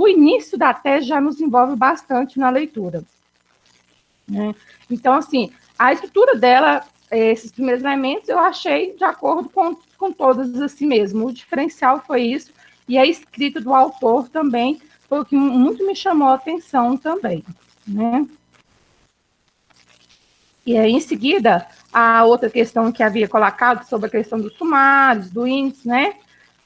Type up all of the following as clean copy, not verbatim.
o início da tese já nos envolve bastante na leitura, né? Então, assim, a estrutura dela, esses primeiros elementos, eu achei de acordo com todas assim mesmo. O diferencial foi isso, e a escrita do autor também foi o que muito me chamou a atenção também, né? E aí, em seguida, a outra questão que havia colocado sobre a questão dos sumários, do índice, né?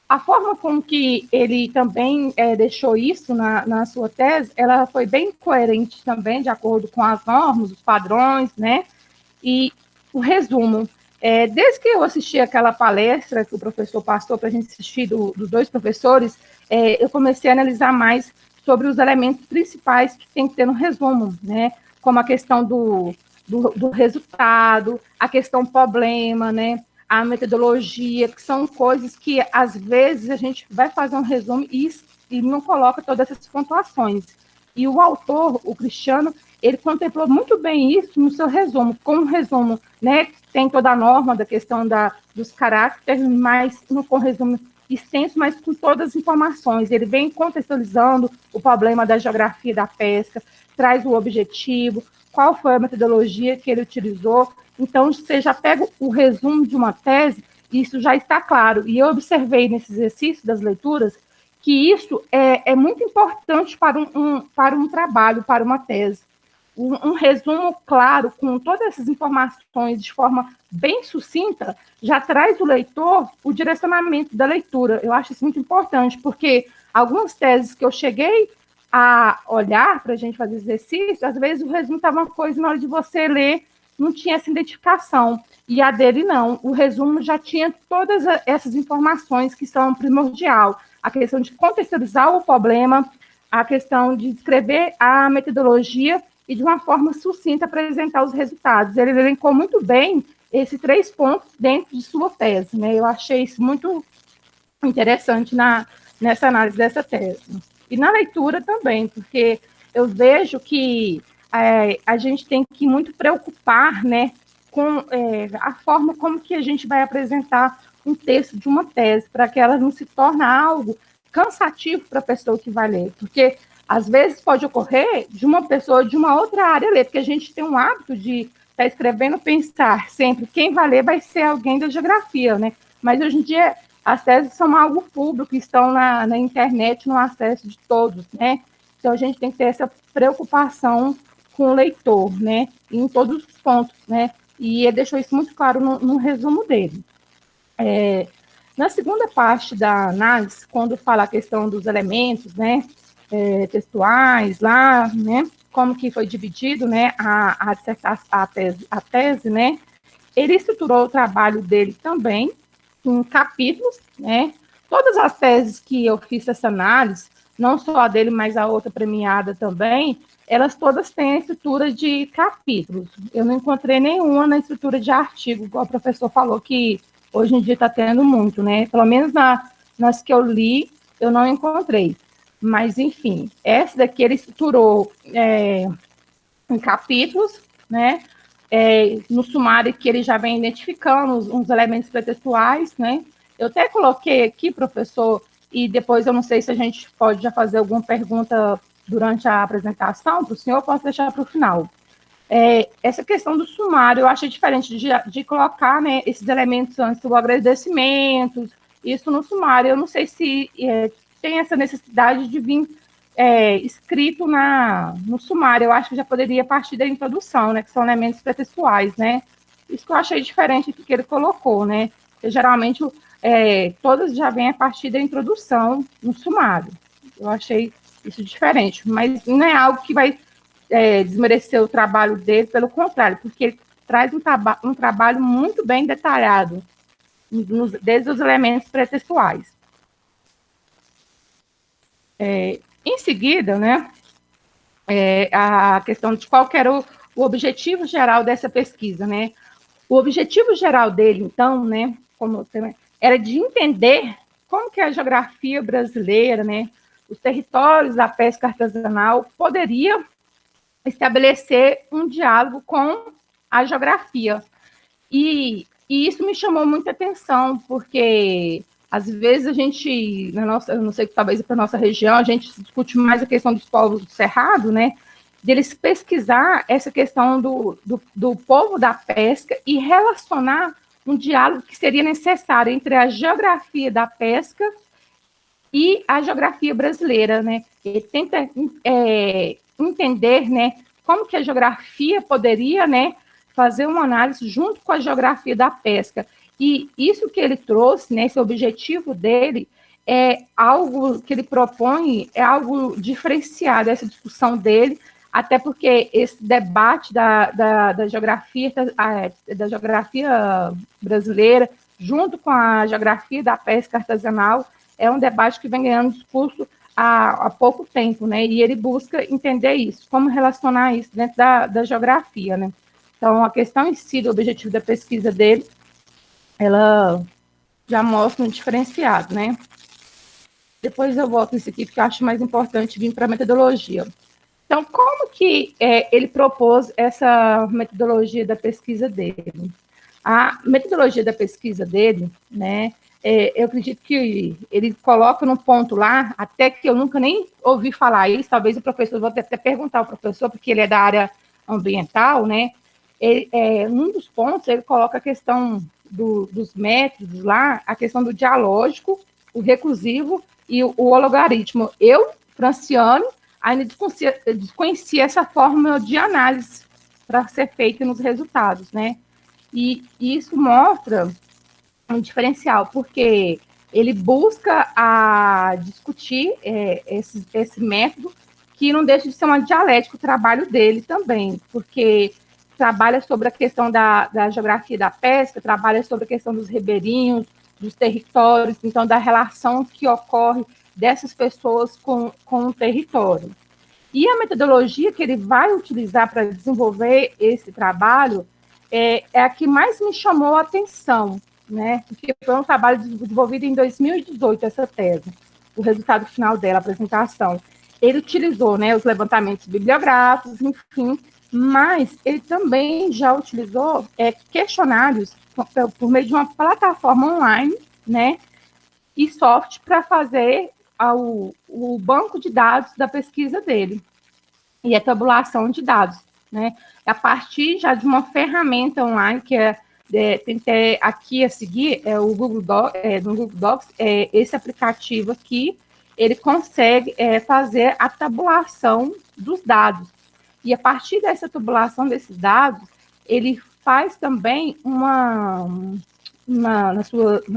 A forma como que ele também deixou isso na sua tese, ela foi bem coerente também, de acordo com as normas, os padrões, né? E o resumo, desde que eu assisti aquela palestra que o professor passou para a gente assistir, dos dois professores, eu comecei a analisar mais sobre os elementos principais que tem que ter no resumo, né? Como a questão do resultado, a questão problema, né? A metodologia, que são coisas que, às vezes, a gente vai fazer um resumo e não coloca todas essas pontuações. E o autor, o Cristiano, ele contemplou muito bem isso no seu resumo, com um resumo, né, tem toda a norma da questão dos caracteres, mas com resumo extenso, mas com todas as informações. Ele vem contextualizando o problema da geografia da pesca, traz o objetivo, qual foi a metodologia que ele utilizou. Então, você já pega o resumo de uma tese, e isso já está claro. E eu observei nesse exercício das leituras que isso é muito importante para um trabalho, para uma tese. Um resumo claro, com todas essas informações de forma bem sucinta, já traz o leitor o direcionamento da leitura. Eu acho isso muito importante, porque algumas teses que eu cheguei a olhar para a gente fazer exercício, às vezes o resumo estava uma coisa, na hora de você ler, não tinha essa identificação. E a dele não. O resumo já tinha todas essas informações que são primordial. A questão de contextualizar o problema, a questão de descrever a metodologia e, de uma forma sucinta, apresentar os resultados. Ele elencou muito bem esses 3 pontos dentro de sua tese, né? Eu achei isso muito interessante nessa análise dessa tese. E na leitura também, porque eu vejo que a gente tem que muito preocupar, né, com a forma como que a gente vai apresentar um texto de uma tese, para que ela não se torne algo cansativo para a pessoa que vai ler, porque às vezes pode ocorrer de uma pessoa de uma outra área ler, porque a gente tem um hábito de estar escrevendo, pensar sempre, quem vai ler vai ser alguém da geografia, né? Mas hoje em dia as teses são algo público, estão na internet, no acesso de todos, né? Então a gente tem que ter essa preocupação com o leitor, né? Em todos os pontos, né? E ele deixou isso muito claro no resumo dele. Na segunda parte da análise, quando fala a questão dos elementos, né, textuais lá, né, como que foi dividido, né, a tese, né, ele estruturou o trabalho dele também em capítulos, né, todas as teses que eu fiz essa análise, não só a dele, mas a outra premiada também, elas todas têm a estrutura de capítulos. Eu não encontrei nenhuma na estrutura de artigo, igual o professor falou que hoje em dia está tendo muito, né? Pelo menos nas que eu li, eu não encontrei. Mas, enfim, essa daqui ele estruturou em capítulos, né? No sumário que ele já vem identificando uns elementos pretextuais, né? Eu até coloquei aqui, professor, e depois eu não sei se a gente pode já fazer alguma pergunta durante a apresentação para o senhor, eu posso deixar para o final. Essa questão do sumário, eu achei diferente de colocar, né, esses elementos antes do agradecimento, isso no sumário. Eu não sei se tem essa necessidade de vir escrito no sumário. Eu acho que já poderia partir da introdução, né, que são elementos pretextuais, né? Isso que eu achei diferente do que ele colocou, né? Porque, geralmente, todas já vêm a partir da introdução no sumário. Eu achei isso diferente, mas não é algo que vai desmerecer o trabalho dele, pelo contrário, porque ele traz um trabalho muito bem detalhado, desde os elementos pretextuais. Em seguida, né, a questão de qual que era o objetivo geral dessa pesquisa, né? O objetivo geral dele, então, né, era de entender como que a geografia brasileira, né, os territórios da pesca artesanal poderia estabelecer um diálogo com a geografia. E isso me chamou muita atenção, porque Às vezes a gente, eu não sei, talvez para a nossa região, a gente discute mais a questão dos povos do Cerrado, né? Deles pesquisar essa questão do povo da pesca e relacionar um diálogo que seria necessário entre a geografia da pesca e a geografia brasileira, né? Ele tenta entender, né, como que a geografia poderia, né, fazer uma análise junto com a geografia da pesca. E isso que ele trouxe, né, esse objetivo dele, é algo que ele propõe, é algo diferenciado, essa discussão dele, até porque esse debate da geografia, da geografia brasileira, junto com a geografia da pesca artesanal, é um debate que vem ganhando discurso há pouco tempo, né? E ele busca entender isso, como relacionar isso dentro da geografia, né? Então, a questão em si do objetivo da pesquisa dele, ela já mostra um diferenciado, né? Depois eu volto nisso aqui, porque eu acho mais importante vir para a metodologia. Então, como que ele propôs essa metodologia da pesquisa dele? A metodologia da pesquisa dele, né, eu acredito que ele coloca num ponto lá, até que eu nunca nem ouvi falar isso, talvez o professor, vou até perguntar ao professor, porque ele é da área ambiental, né, um dos pontos, ele coloca a questão dos métodos lá, a questão do dialógico, o recursivo e o logaritmo. Eu, Franciane, ainda desconhecia essa forma de análise para ser feita nos resultados, né? E isso mostra um diferencial, porque ele busca discutir esse método, que não deixa de ser uma dialética o trabalho dele também, porque trabalha sobre a questão da geografia da pesca, trabalha sobre a questão dos ribeirinhos, dos territórios, então da relação que ocorre dessas pessoas com o território. E a metodologia que ele vai utilizar para desenvolver esse trabalho é a que mais me chamou a atenção, né? Porque foi um trabalho desenvolvido em 2018, essa tese, o resultado final dela, a apresentação. Ele utilizou, né, os levantamentos bibliográficos, enfim, mas ele também já utilizou questionários por meio de uma plataforma online, né, e software para fazer o banco de dados da pesquisa dele e a tabulação de dados, né? A partir já de uma ferramenta online que tem aqui a seguir o Google no Google Docs, esse aplicativo aqui, ele consegue fazer a tabulação dos dados. E a partir dessa tabulação desses dados, ele faz também nas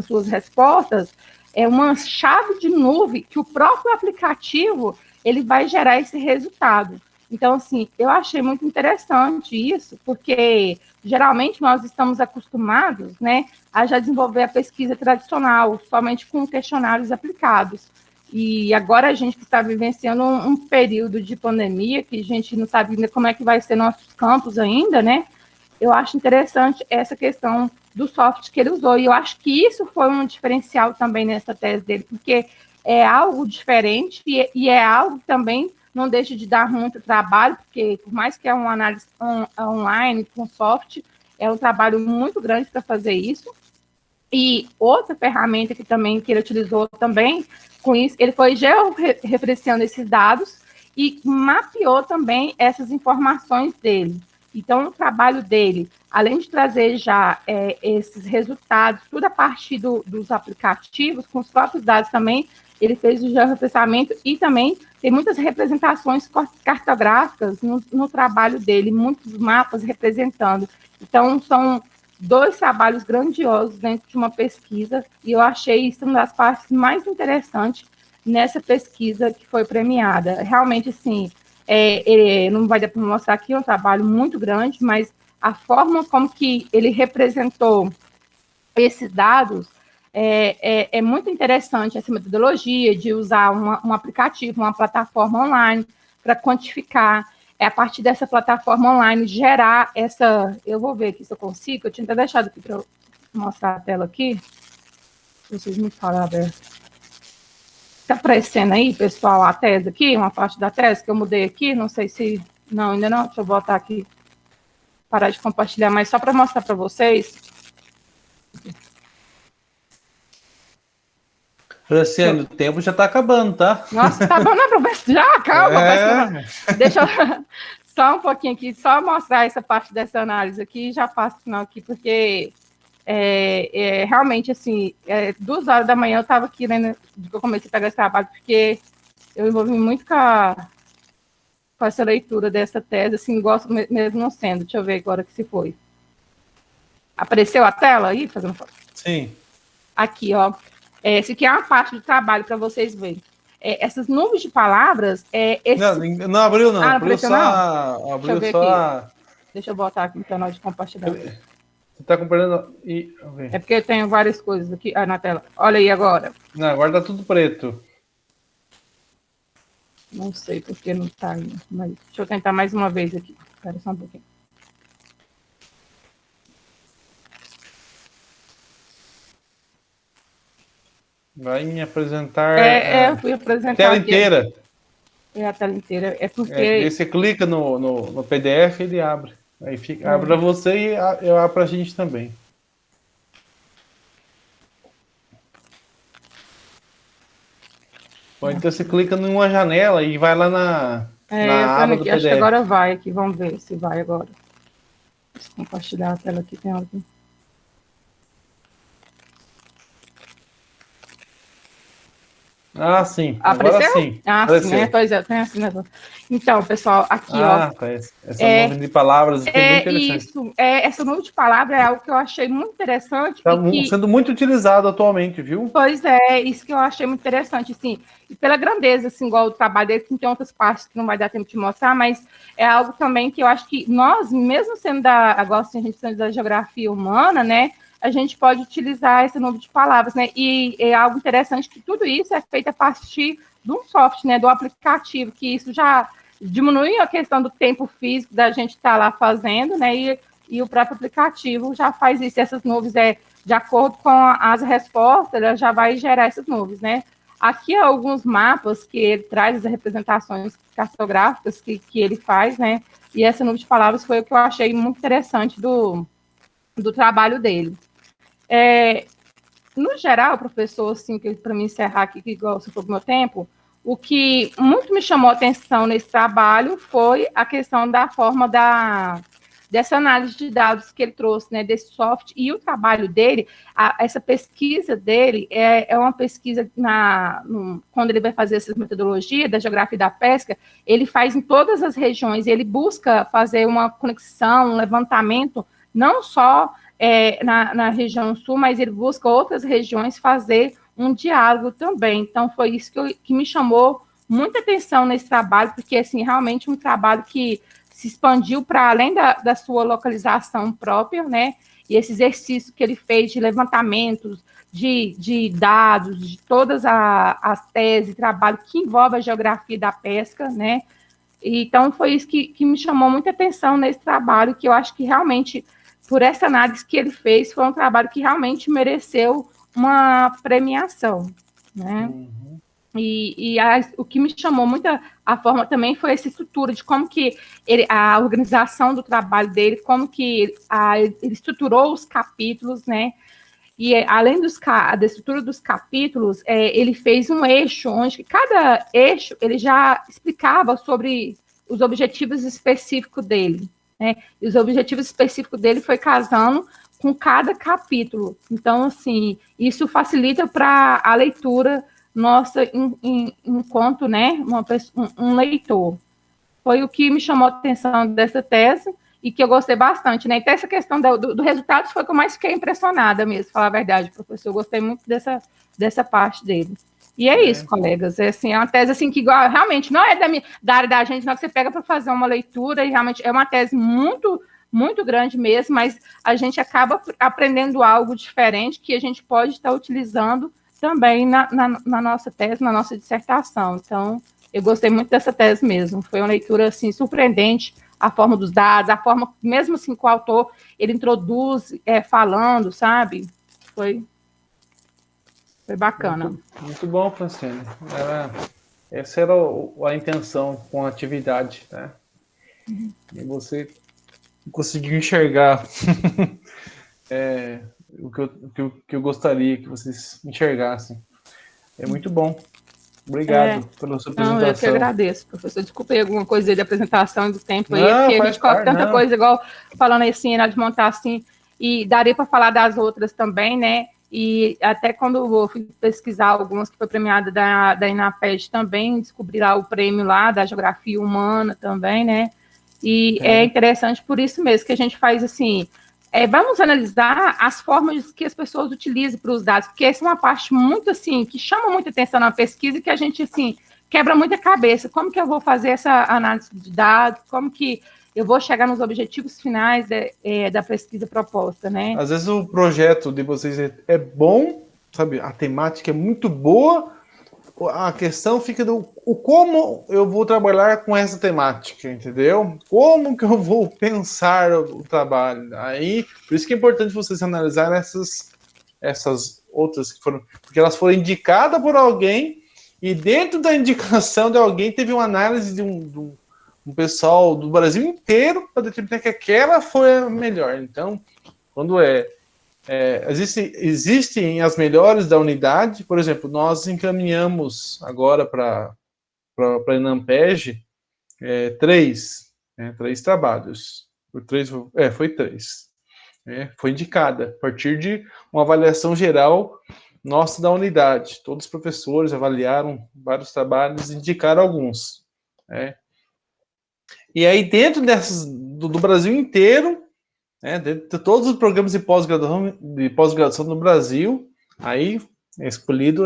suas respostas, uma chave de nuvem que o próprio aplicativo ele vai gerar esse resultado. Então, assim, eu achei muito interessante isso, porque geralmente nós estamos acostumados, né, a já desenvolver a pesquisa tradicional, somente com questionários aplicados. E agora a gente está vivenciando um período de pandemia, que a gente não sabe ainda como é que vai ser nossos campos ainda, né? Eu acho interessante essa questão do software que ele usou, e eu acho que isso foi um diferencial também nessa tese dele, porque é algo diferente e é algo que também não deixa de dar muito trabalho, porque por mais que é uma análise online com software, é um trabalho muito grande para fazer isso. E outra ferramenta que ele utilizou também, com isso, ele foi georreferenciando esses dados e mapeou também essas informações dele. Então, o trabalho dele, além de trazer já esses resultados, tudo a partir dos aplicativos, com os próprios dados também, ele fez o georreferenciamento e também tem muitas representações cartográficas no trabalho dele, muitos mapas representando. Então, são dois trabalhos grandiosos dentro de uma pesquisa, e eu achei isso uma das partes mais interessantes nessa pesquisa que foi premiada. Realmente, assim, não vai dar para mostrar aqui, é um trabalho muito grande, mas a forma como que ele representou esses dados é muito interessante, essa metodologia de usar um aplicativo, uma plataforma online para quantificar, a partir dessa plataforma online, gerar essa... Eu vou ver aqui se eu consigo, eu tinha até deixado aqui para mostrar a tela aqui. Vocês me falaram, está aparecendo aí, pessoal, a tese aqui, uma parte da tese que eu mudei aqui, não sei se... Não, ainda não, deixa eu voltar aqui, parar de compartilhar, mas só para mostrar para vocês. Está aparecendo aí, pessoal, a tese aqui, uma parte da tese que eu mudei aqui, não sei se... Não, ainda não, deixa eu voltar aqui, parar de compartilhar, mas só para mostrar para vocês. Está aparecendo aí, pessoal, a tese que eu mudei aqui, não sei se... Não, ainda não, deixa eu voltar aqui, parar de compartilhar, mas só para mostrar para vocês. Franciane, o tempo já tá acabando, tá? Nossa, tá bom, não, professor? Já, calma. Deixa eu só um pouquinho aqui, só mostrar essa parte dessa análise aqui e já passo o final aqui, porque realmente, assim, 2 horas da manhã eu estava aqui, né, que eu comecei a pegar esse trabalho, porque eu envolvi muito com essa leitura dessa tese, assim, gosto mesmo não sendo. Deixa eu ver agora que se foi. Apareceu a tela aí, fazendo foto? Sim. Aqui, ó. Esse aqui é uma parte do trabalho para vocês verem. Essas nuvens de palavras. Não abriu, não. Ah, não Abriu apareceu, só. não? Deixa eu Abriu ver só. aqui. Deixa eu botar aqui no canal de compartilhamento. Você tá comparando. É porque eu tenho várias coisas aqui na tela. Olha aí agora. Não, agora tá tudo preto. Não sei porque não tá indo. Mas deixa eu tentar mais uma vez aqui. Espera só um pouquinho. Vai me apresentar. Eu fui apresentar tela aqui. inteira. A tela inteira. É porque. Aí você clica no PDF e ele abre. Aí abre pra você e eu abro pra gente também. Ou então você clica numa janela e vai lá na aba do aqui, PDF. acho que agora vai aqui. Vamos ver se vai agora. Deixa eu compartilhar a tela aqui. Tem algo. Ah, sim. Apareceu? Agora sim. Ah, Apareceu. sim, pois é, tem assim, né? Então, pessoal, aqui, ó. Tá. Essa nuvem de palavras aqui é bem interessante. Isso, essa nuvem de palavras é algo que eu achei muito interessante. Está sendo muito utilizado atualmente, viu? Pois é, isso que eu achei muito interessante, assim, e pela grandeza, assim, igual o trabalho dele, que tem outras partes que não vai dar tempo de mostrar, mas é algo também que eu acho que nós, mesmo sendo agora assim, a gente sendo da geografia humana, né, a gente pode utilizar esse nuvem de palavras, né, e é algo interessante que tudo isso é feito a partir de um software, né, do aplicativo, que isso já diminui a questão do tempo físico da gente estar lá fazendo, né, e o próprio aplicativo já faz isso, essas nuvens de acordo com as respostas, ela já vai gerar essas nuvens, né? Aqui alguns mapas que ele traz, as representações cartográficas que ele faz, né? E essa nuvem de palavras foi o que eu achei muito interessante do trabalho dele. No geral, professor, assim, para me encerrar aqui, que igual você falou do meu tempo, o que muito me chamou a atenção nesse trabalho foi a questão da forma dessa análise de dados que ele trouxe, né, desse software, e o trabalho dele, essa pesquisa dele é uma pesquisa quando ele vai fazer essa metodologia da geografia da pesca, ele faz em todas as regiões, ele busca fazer uma conexão, um levantamento, não só na região sul, mas ele busca outras regiões fazer um diálogo também. Então, foi isso que me chamou muita atenção nesse trabalho, porque, assim, realmente um trabalho que se expandiu para além da sua localização própria, né? E esse exercício que ele fez de levantamentos, de dados, de todas as teses, trabalho que envolve a geografia da pesca, né? Então, foi isso que me chamou muita atenção nesse trabalho, que eu acho que realmente, por essa análise que ele fez, foi um trabalho que realmente mereceu uma premiação, né? O que me chamou muito a forma também foi essa estrutura de como que a organização do trabalho dele, como que ele estruturou os capítulos, né? E além da estrutura dos capítulos, ele fez um eixo, onde cada eixo ele já explicava sobre os objetivos específicos dele, né? E os objetivos específicos dele foi casando com cada capítulo. Então, assim, isso facilita para a leitura nossa enquanto, né, um leitor. Foi o que me chamou a atenção dessa tese e que eu gostei bastante, né? Então, essa questão do resultado foi o que eu mais fiquei impressionada mesmo, falar a verdade, professor. Eu gostei muito dessa parte dele. E é isso, colegas. Assim, é uma tese assim, que realmente não é da área da gente, não, que você pega para fazer uma leitura, e realmente é uma tese muito, muito grande mesmo, mas a gente acaba aprendendo algo diferente que a gente pode estar utilizando também na nossa tese, na nossa dissertação. Então, eu gostei muito dessa tese mesmo. Foi uma leitura assim surpreendente, a forma dos dados, a forma, mesmo assim, que o autor ele introduz falando, sabe? Foi bacana. Muito bom, Franciane. Essa era a intenção com a atividade, né? E você conseguiu enxergar o que eu gostaria que vocês enxergassem. É muito bom. Obrigado pela sua Não, eu que apresentação. agradeço, professor. Desculpa aí alguma coisa aí de apresentação do tempo aí, Não, porque a faz gente coloca parte, tanta não. coisa, igual falando assim, de montar assim, e daria para falar das outras também, né? E até quando eu fui pesquisar algumas que foi premiada da INAPED também, descobri lá o prêmio lá da Geografia Humana também, né? E é interessante por isso mesmo que a gente faz assim, vamos analisar as formas que as pessoas utilizam para os dados, porque essa é uma parte muito assim, que chama muita atenção na pesquisa e que a gente assim quebra muita cabeça. Como que eu vou fazer essa análise de dados? Como que eu vou chegar nos objetivos finais da pesquisa proposta, né? Às vezes o projeto de vocês é bom, sabe? A temática é muito boa, a questão fica do o como eu vou trabalhar com essa temática, entendeu? Como que eu vou pensar o trabalho? Aí, por isso que é importante vocês analisar essas outras que foram, porque elas foram indicadas por alguém e dentro da indicação de alguém teve uma análise de um pessoal do Brasil inteiro para determinar que aquela foi a melhor. Então, quando existem as melhores da unidade, por exemplo, nós encaminhamos agora para a Enampeg três trabalhos. Foi três. Foi indicada a partir de uma avaliação geral nossa da unidade. Todos os professores avaliaram vários trabalhos e indicaram alguns. E aí, dentro do Brasil inteiro, dentro de todos os programas de pós-graduação no Brasil, aí escolhido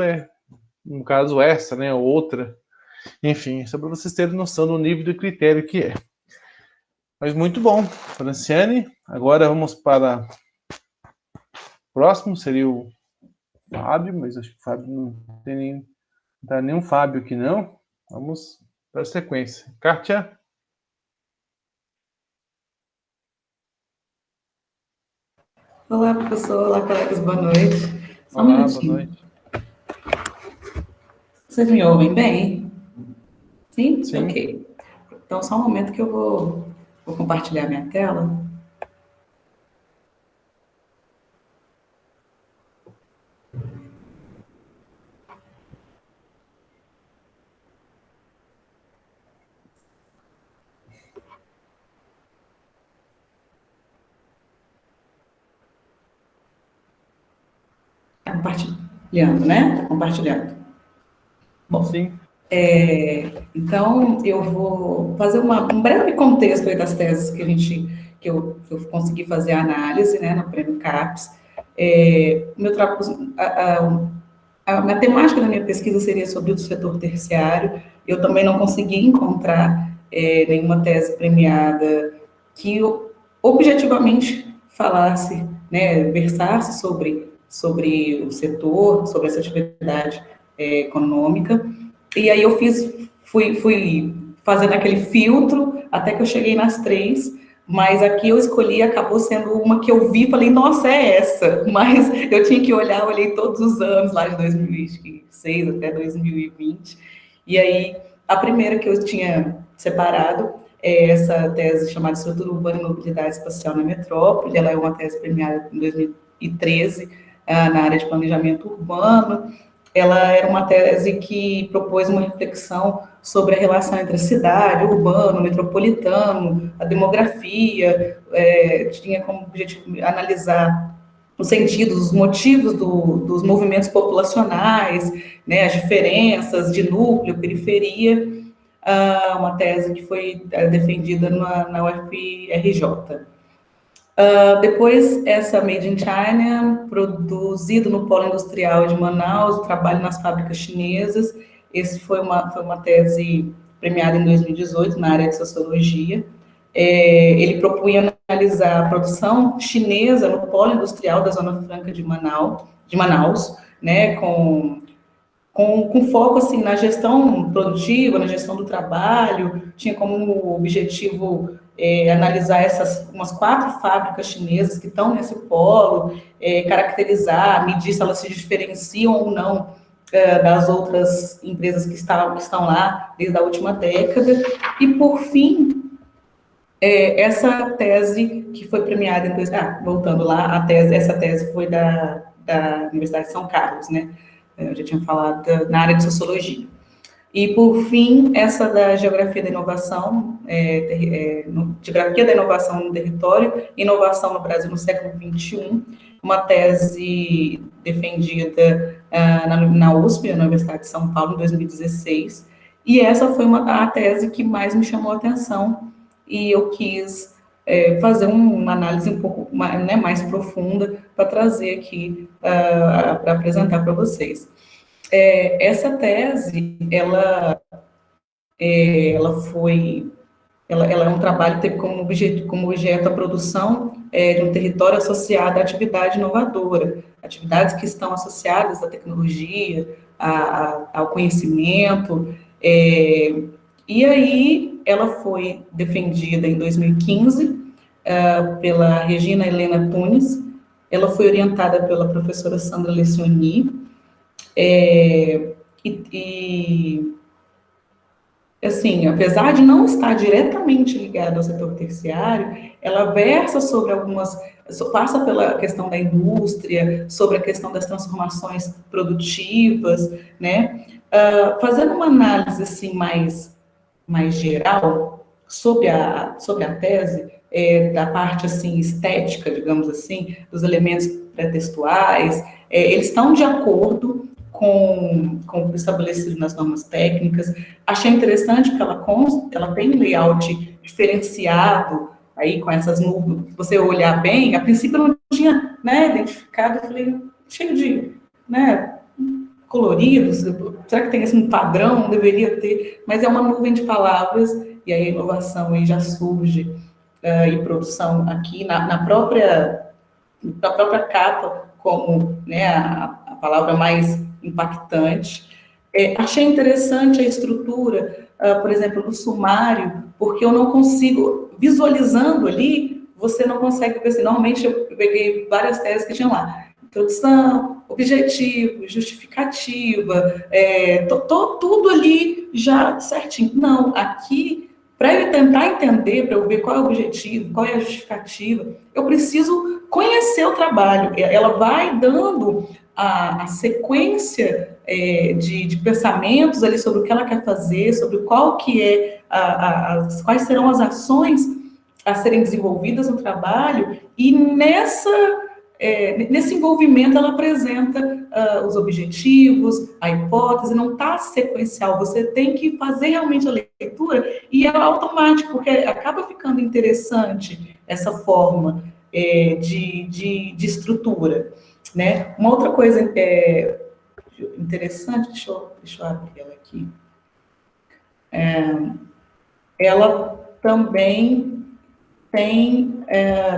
um caso essa, né, outra. Enfim, só para vocês terem noção do nível de critério que é. Mas muito bom, Franciane. Agora vamos para o próximo, seria o Fábio, mas acho que o Fábio não tá nenhum Fábio aqui não. Vamos para a sequência. Kátia? Olá, professor. Olá, colegas. Boa noite. Só um Olá, boa minutinho. noite. Vocês me ouvem bem? Sim? Sim. Ok. Então, só um momento que eu vou compartilhar minha tela. Está compartilhando, né? Está compartilhando. Bom, sim. Então, eu vou fazer um breve contexto aí das teses que eu consegui fazer a análise, né, no Prêmio CAPES. A matemática da minha pesquisa seria sobre o setor terciário. Eu também não consegui encontrar nenhuma tese premiada que objetivamente falasse, né, versasse sobre o setor, sobre essa atividade econômica. E aí eu fui fazendo aquele filtro até que eu cheguei nas três, mas aqui eu escolhi, acabou sendo uma que eu vi e falei, nossa, é essa. Mas eu tinha que olhar, olhei todos os anos, lá de 2006 até 2020. E aí, a primeira que eu tinha separado é essa tese chamada Estrutura Urbana e Mobilidade Espacial na Metrópole. Ela é uma tese premiada em 2013 na área de planejamento urbano. Ela era uma tese que propôs uma reflexão sobre a relação entre a cidade, o urbano, o metropolitano, a demografia, tinha como objetivo analisar os sentidos, os motivos dos movimentos populacionais, né, as diferenças de núcleo, periferia, uma tese que foi defendida na UFRJ. Depois, essa Made in China, produzido no Polo Industrial de Manaus, trabalho nas fábricas chinesas. Esse foi uma tese premiada em 2018 na área de sociologia. Ele propunha analisar a produção chinesa no Polo Industrial da Zona Franca de Manaus, né, com foco assim, na gestão produtiva, na gestão do trabalho, tinha como objetivo analisar umas 4 fábricas chinesas que estão nesse polo, caracterizar, medir se elas se diferenciam ou não das outras empresas que estão lá desde a última década. E, por fim, essa tese que foi premiada em... voltando lá, essa tese foi da Universidade de São Carlos, né? eu já tinha falado na área de sociologia. E, por fim, essa da geografia da inovação, geografia da inovação no território, inovação no Brasil no século XXI, uma tese defendida na USP, na Universidade de São Paulo, em 2016, e essa foi a tese que mais me chamou a atenção, e eu quis fazer uma análise um pouco mais profunda para trazer aqui, para apresentar para vocês. Essa tese, ela é um trabalho que teve como objeto a produção de um território associado à atividade inovadora, atividades que estão associadas à tecnologia, ao conhecimento, e aí ela foi defendida em 2015 pela Regina Helena Tunes, ela foi orientada pela professora Sandra Lencioni, assim, apesar de não estar diretamente ligada ao setor terciário, ela versa passa pela questão da indústria, sobre a questão das transformações produtivas, né? Fazendo uma análise, assim, mais geral sobre a tese, da parte, assim, estética, digamos assim, dos elementos pré-textuais, eles estão de acordo com o estabelecido nas normas técnicas. Achei interessante que ela tem um layout diferenciado, aí com essas nuvens. Se você olhar bem, a princípio eu não tinha, identificado, eu falei, cheio de, coloridos, será que tem esse padrão? Não deveria ter, mas é uma nuvem de palavras, e aí a inovação aí já surge, e produção aqui na própria capa, como, a palavra mais impactante. Achei interessante a estrutura, por exemplo, do sumário, porque eu não consigo, visualizando ali, você não consegue ver assim. Normalmente eu peguei várias teses que tinham lá, introdução, objetivo, justificativa, tudo ali já certinho. Não, aqui, para eu tentar entender, para eu ver qual é o objetivo, qual é a justificativa, eu preciso conhecer o trabalho. Ela vai dando a sequência de pensamentos ali sobre o que ela quer fazer, sobre qual que quais serão as ações a serem desenvolvidas no trabalho, e nesse envolvimento ela apresenta os objetivos, a hipótese, não está sequencial, você tem que fazer realmente a leitura, e é automático, porque acaba ficando interessante essa forma de estrutura. Né? Uma outra coisa interessante, deixa eu abrir ela aqui, ela também tem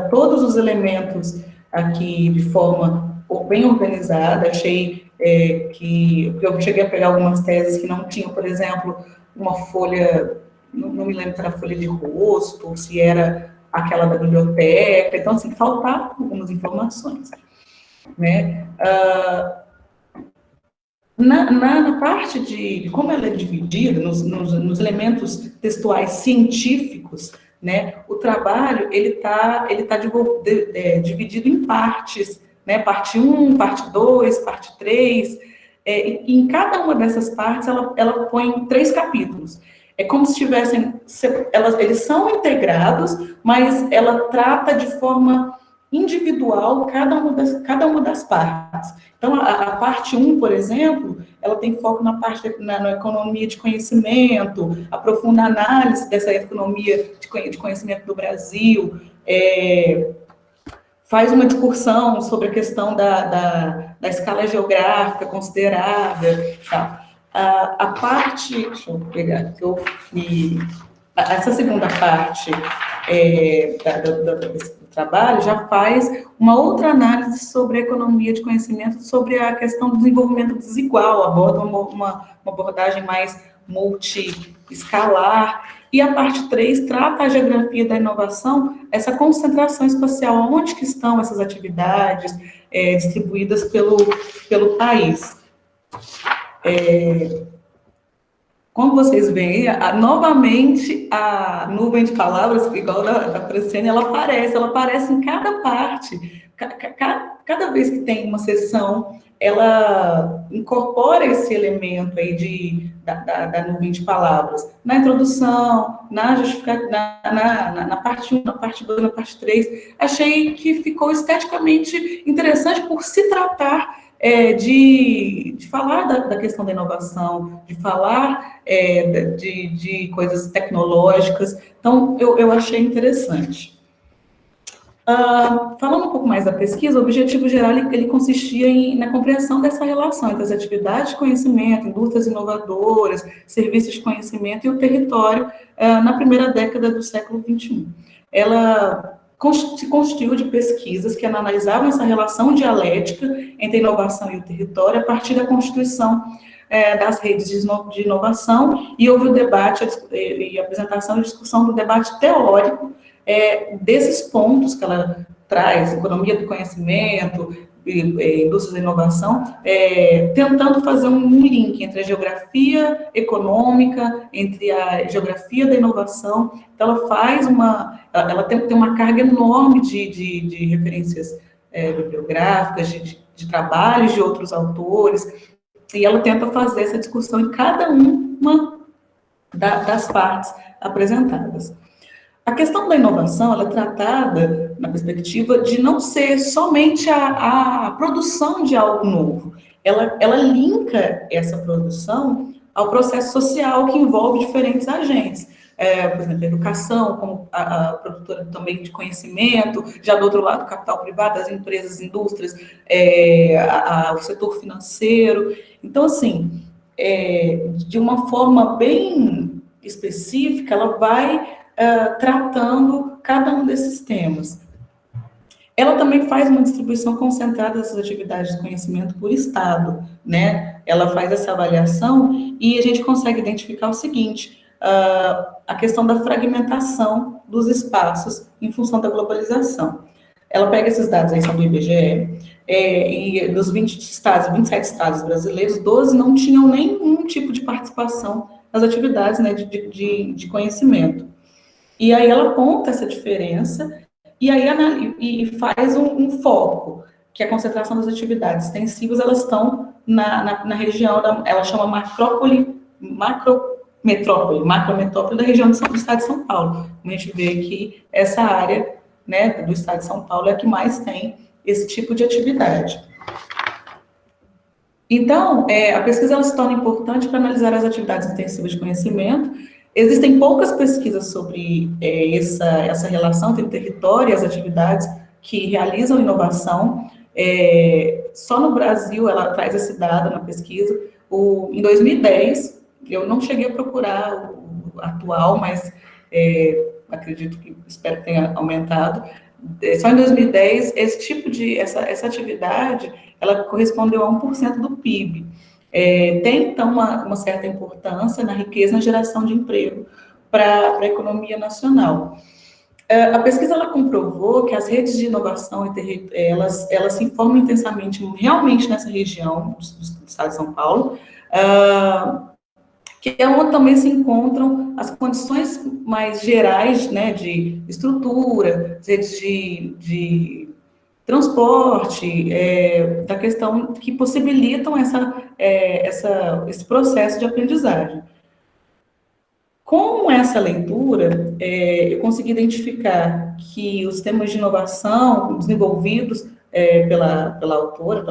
todos os elementos aqui de forma bem organizada. Achei que eu cheguei a pegar algumas teses que não tinham, por exemplo, uma folha, não me lembro se era a folha de rosto, ou se era aquela da biblioteca, então, assim, faltavam algumas informações. Né? Na parte de como ela é dividida, nos elementos textuais científicos, né, o trabalho ele tá dividido em partes, né, parte 1, parte 2, parte 3, e em cada uma dessas partes ela põe 3 capítulos. É como se tivessem, eles são integrados, mas ela trata de forma individual cada uma das partes. Então, a parte 1, por exemplo, ela tem foco na parte na economia de conhecimento, aprofunda a análise dessa economia de conhecimento do Brasil, faz uma discussão sobre a questão da escala geográfica considerada. Tá? A parte, deixa eu pegar aqui, essa segunda parte do trabalho já faz uma outra análise sobre a economia de conhecimento, sobre a questão do desenvolvimento desigual, aborda uma abordagem mais multi-escalar, e a parte 3 trata a geografia da inovação, essa concentração espacial, onde que estão essas atividades distribuídas pelo país. Como vocês veem, novamente a nuvem de palavras, igual da Franciane, ela aparece em cada parte. Cada vez que tem uma sessão ela incorpora esse elemento aí da nuvem de palavras na introdução, na parte 1, na parte 2, na parte 3. Achei que ficou esteticamente interessante por se tratar de falar da questão da inovação, de falar de coisas tecnológicas. Então, eu achei interessante. Falando um pouco mais da pesquisa, o objetivo geral ele consistia na compreensão dessa relação entre as atividades de conhecimento, indústrias inovadoras, serviços de conhecimento e o território na primeira década do século XXI. Ela se constituiu de pesquisas que analisavam essa relação dialética entre a inovação e o território a partir da constituição das redes de inovação, e houve o debate e apresentação e discussão do debate teórico desses pontos que ela traz, economia do conhecimento, indústrias da inovação, tentando fazer um link entre a geografia econômica, entre a geografia da inovação. Então, ela tem uma carga enorme de referências bibliográficas, de trabalhos de outros autores, e ela tenta fazer essa discussão em cada uma das partes apresentadas. A questão da inovação, ela é tratada na perspectiva de não ser somente a produção de algo novo. Ela linka essa produção ao processo social que envolve diferentes agentes. Por exemplo, a educação, como a produtora também de conhecimento, já do outro lado, o capital privado, as empresas, indústrias, o setor financeiro. Então, assim, de uma forma bem específica, ela vai tratando cada um desses temas. Ela também faz uma distribuição concentrada dessas atividades de conhecimento por estado, né? Ela faz essa avaliação e a gente consegue identificar o seguinte: a questão da fragmentação dos espaços em função da globalização. Ela pega esses dados aí, são do IBGE, e dos 27 estados brasileiros, 12 não tinham nenhum tipo de participação nas atividades, né, de conhecimento. E aí ela aponta essa diferença e aí faz um foco, que a concentração das atividades extensivas, elas estão na região, ela chama macrometrópole da região do estado de São Paulo. A gente vê que essa área, né, do estado de São Paulo é a que mais tem esse tipo de atividade. Então, a pesquisa ela se torna importante para analisar as atividades intensivas de conhecimento. Existem poucas pesquisas sobre essa relação entre o território e as atividades que realizam inovação. Só no Brasil ela traz esse dado na pesquisa. Em 2010, eu não cheguei a procurar o atual, mas acredito que, espero que tenha aumentado. Só em 2010, essa atividade, ela correspondeu a 1% do PIB. Tem, então, uma certa importância na riqueza e na geração de emprego para a economia nacional. A pesquisa ela comprovou que as redes de inovação, elas se informam intensamente, realmente nessa região do estado de São Paulo, que é onde também se encontram as condições mais gerais, né, de estrutura, redes de transporte, da questão que possibilitam esse processo de aprendizagem. Com essa leitura, eu consegui identificar que os temas de inovação desenvolvidos pela autora,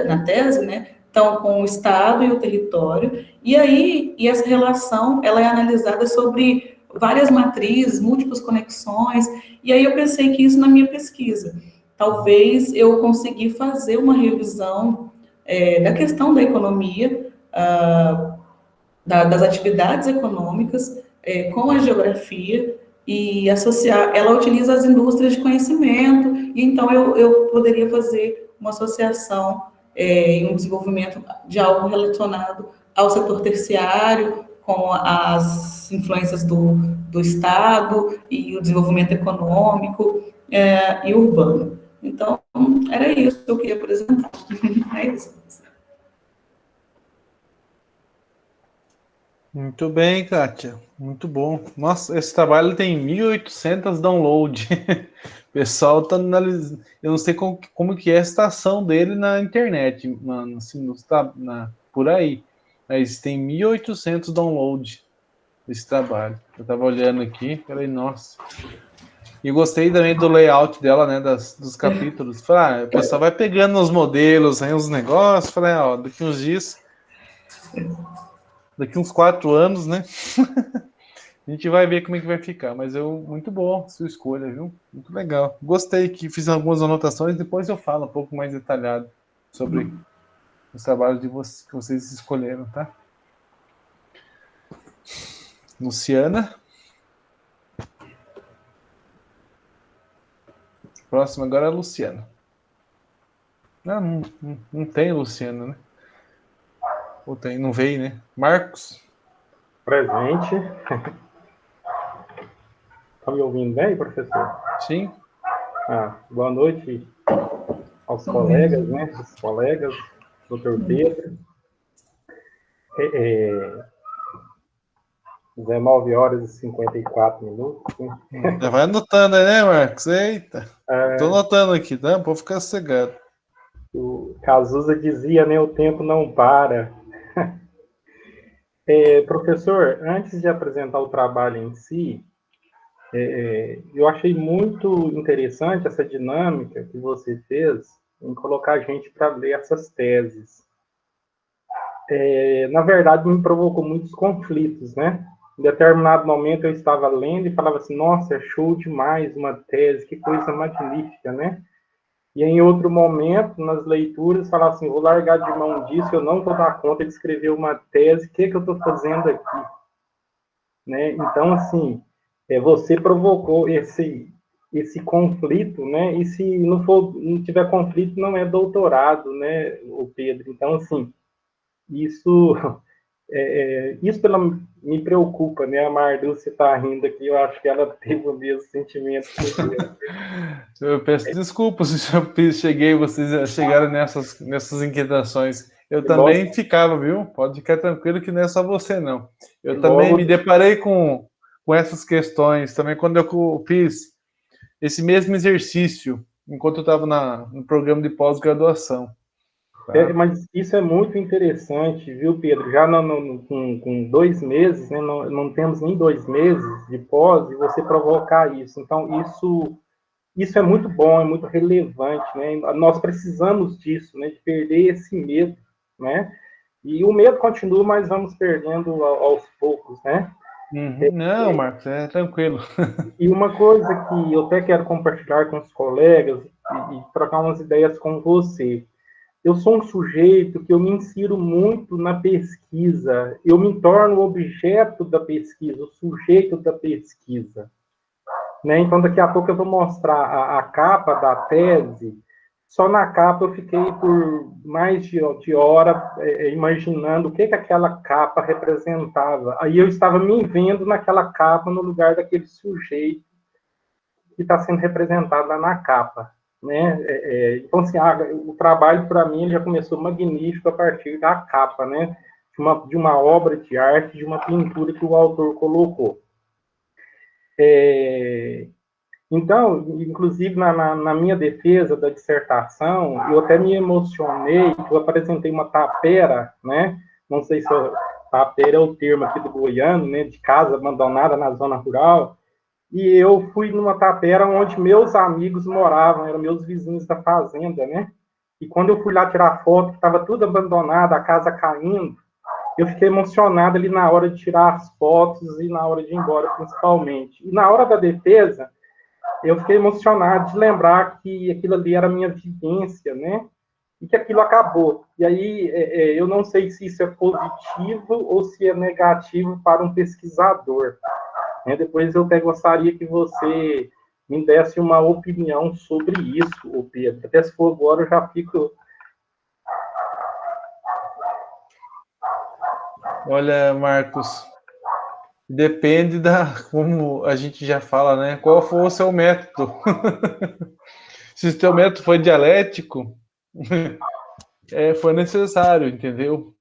na tese, né, estão com o Estado e o território, e essa relação ela é analisada sobre várias matrizes, múltiplas conexões, e aí eu pensei que isso na minha pesquisa. Talvez eu consegui fazer uma revisão da questão da economia, das atividades econômicas, com a geografia, e associar. Ela utiliza as indústrias de conhecimento, e então eu poderia fazer uma associação e um desenvolvimento de algo relacionado ao setor terciário, com as influências do Estado e o desenvolvimento econômico e urbano. Então, era isso que eu queria apresentar. É isso. Muito bem, Kátia. Muito bom. Nossa, esse trabalho tem 1.800 downloads. pessoal tá analisando. Eu não sei como que é a estação dele na internet, mano, assim, por aí. Mas tem 1.800 downloads desse trabalho. Eu tava olhando aqui, falei, nossa. E gostei também do layout dela, né, dos capítulos. Falei, o pessoal vai pegando os modelos, aí os negócios. Falei, ó, daqui uns dias, daqui uns 4 anos, né? A gente vai ver como é que vai ficar, mas muito bom sua escolha, viu? Muito legal. Gostei que fiz algumas anotações, depois eu falo um pouco mais detalhado sobre os trabalhos que vocês escolheram, tá? Luciana. Próximo agora é a Luciana. Não tem Luciana, né? Ou tem, não veio, né? Marcos. Presente. Tá me ouvindo bem, professor? Sim. Boa noite aos colegas, né? Os colegas, doutor Pedro. 19 horas e 54 minutos. Né? Já vai anotando aí, né, Marcos? Eita. Tô anotando aqui, tá? Pode ficar sossegado. O Cazuza dizia, né? O tempo não para. Professor, antes de apresentar o trabalho em si, eu achei muito interessante essa dinâmica que você fez em colocar a gente para ler essas teses. Na verdade, me provocou muitos conflitos, né? Em determinado momento eu estava lendo e falava assim, nossa, é show demais uma tese, que coisa magnífica, né? E em outro momento, nas leituras, falava assim, vou largar de mão disso, eu não vou dar conta de escrever uma tese, o que eu estou fazendo aqui? Né? Então, assim, você provocou esse conflito, né? E se não tiver conflito, não é doutorado, né, o Pedro? Então, assim, isso me preocupa, né? A Mardúcia está rindo aqui, eu acho que ela teve o mesmo sentimento que eu. Eu peço desculpas se eu cheguei, vocês chegaram nessas inquietações. Eu também ficava, viu? Pode ficar tranquilo que não é só você, não. Eu também me deparei com essas questões, também quando eu fiz esse mesmo exercício, enquanto eu estava no programa de pós-graduação. Tá? Mas isso é muito interessante, viu, Pedro? Já com 2 meses, né, não temos nem 2 meses de pós, e você provocar isso. Então, isso é muito bom, é muito relevante, né? Nós precisamos disso, né? De perder esse medo, né? E o medo continua, mas vamos perdendo aos poucos, né? Não, Marcos, é tranquilo. E uma coisa que eu até quero compartilhar com os colegas e trocar umas ideias com você. Eu sou um sujeito que eu me insiro muito na pesquisa, eu me torno o objeto da pesquisa, o sujeito da pesquisa. Né? Então, daqui a pouco eu vou mostrar a capa da tese. Só na capa eu fiquei por mais de hora imaginando o que aquela capa representava. Aí eu estava me vendo naquela capa no lugar daquele sujeito que está sendo representado lá na capa. Né? Então, assim, o trabalho, para mim, ele já começou magnífico a partir da capa, né? De uma obra de arte, de uma pintura que o autor colocou. Então, inclusive, na minha defesa da dissertação, eu até me emocionei, que eu apresentei uma tapera, né? Não sei se tapera é o termo aqui do goiano, né? De casa abandonada na zona rural. E eu fui numa tapera onde meus amigos moravam, eram meus vizinhos da fazenda, né? E quando eu fui lá tirar foto, que estava tudo abandonado, a casa caindo, eu fiquei emocionado ali na hora de tirar as fotos e na hora de ir embora, principalmente. E na hora da defesa, eu fiquei emocionado de lembrar que aquilo ali era a minha vivência, né? E que aquilo acabou. E aí, eu não sei se isso é positivo ou se é negativo para um pesquisador. Depois eu até gostaria que você me desse uma opinião sobre isso, Pedro. Até se for agora, eu já fico... Olha, Marcos, depende como a gente já fala, né? Qual foi o seu método? Se o seu método foi dialético, foi necessário, entendeu?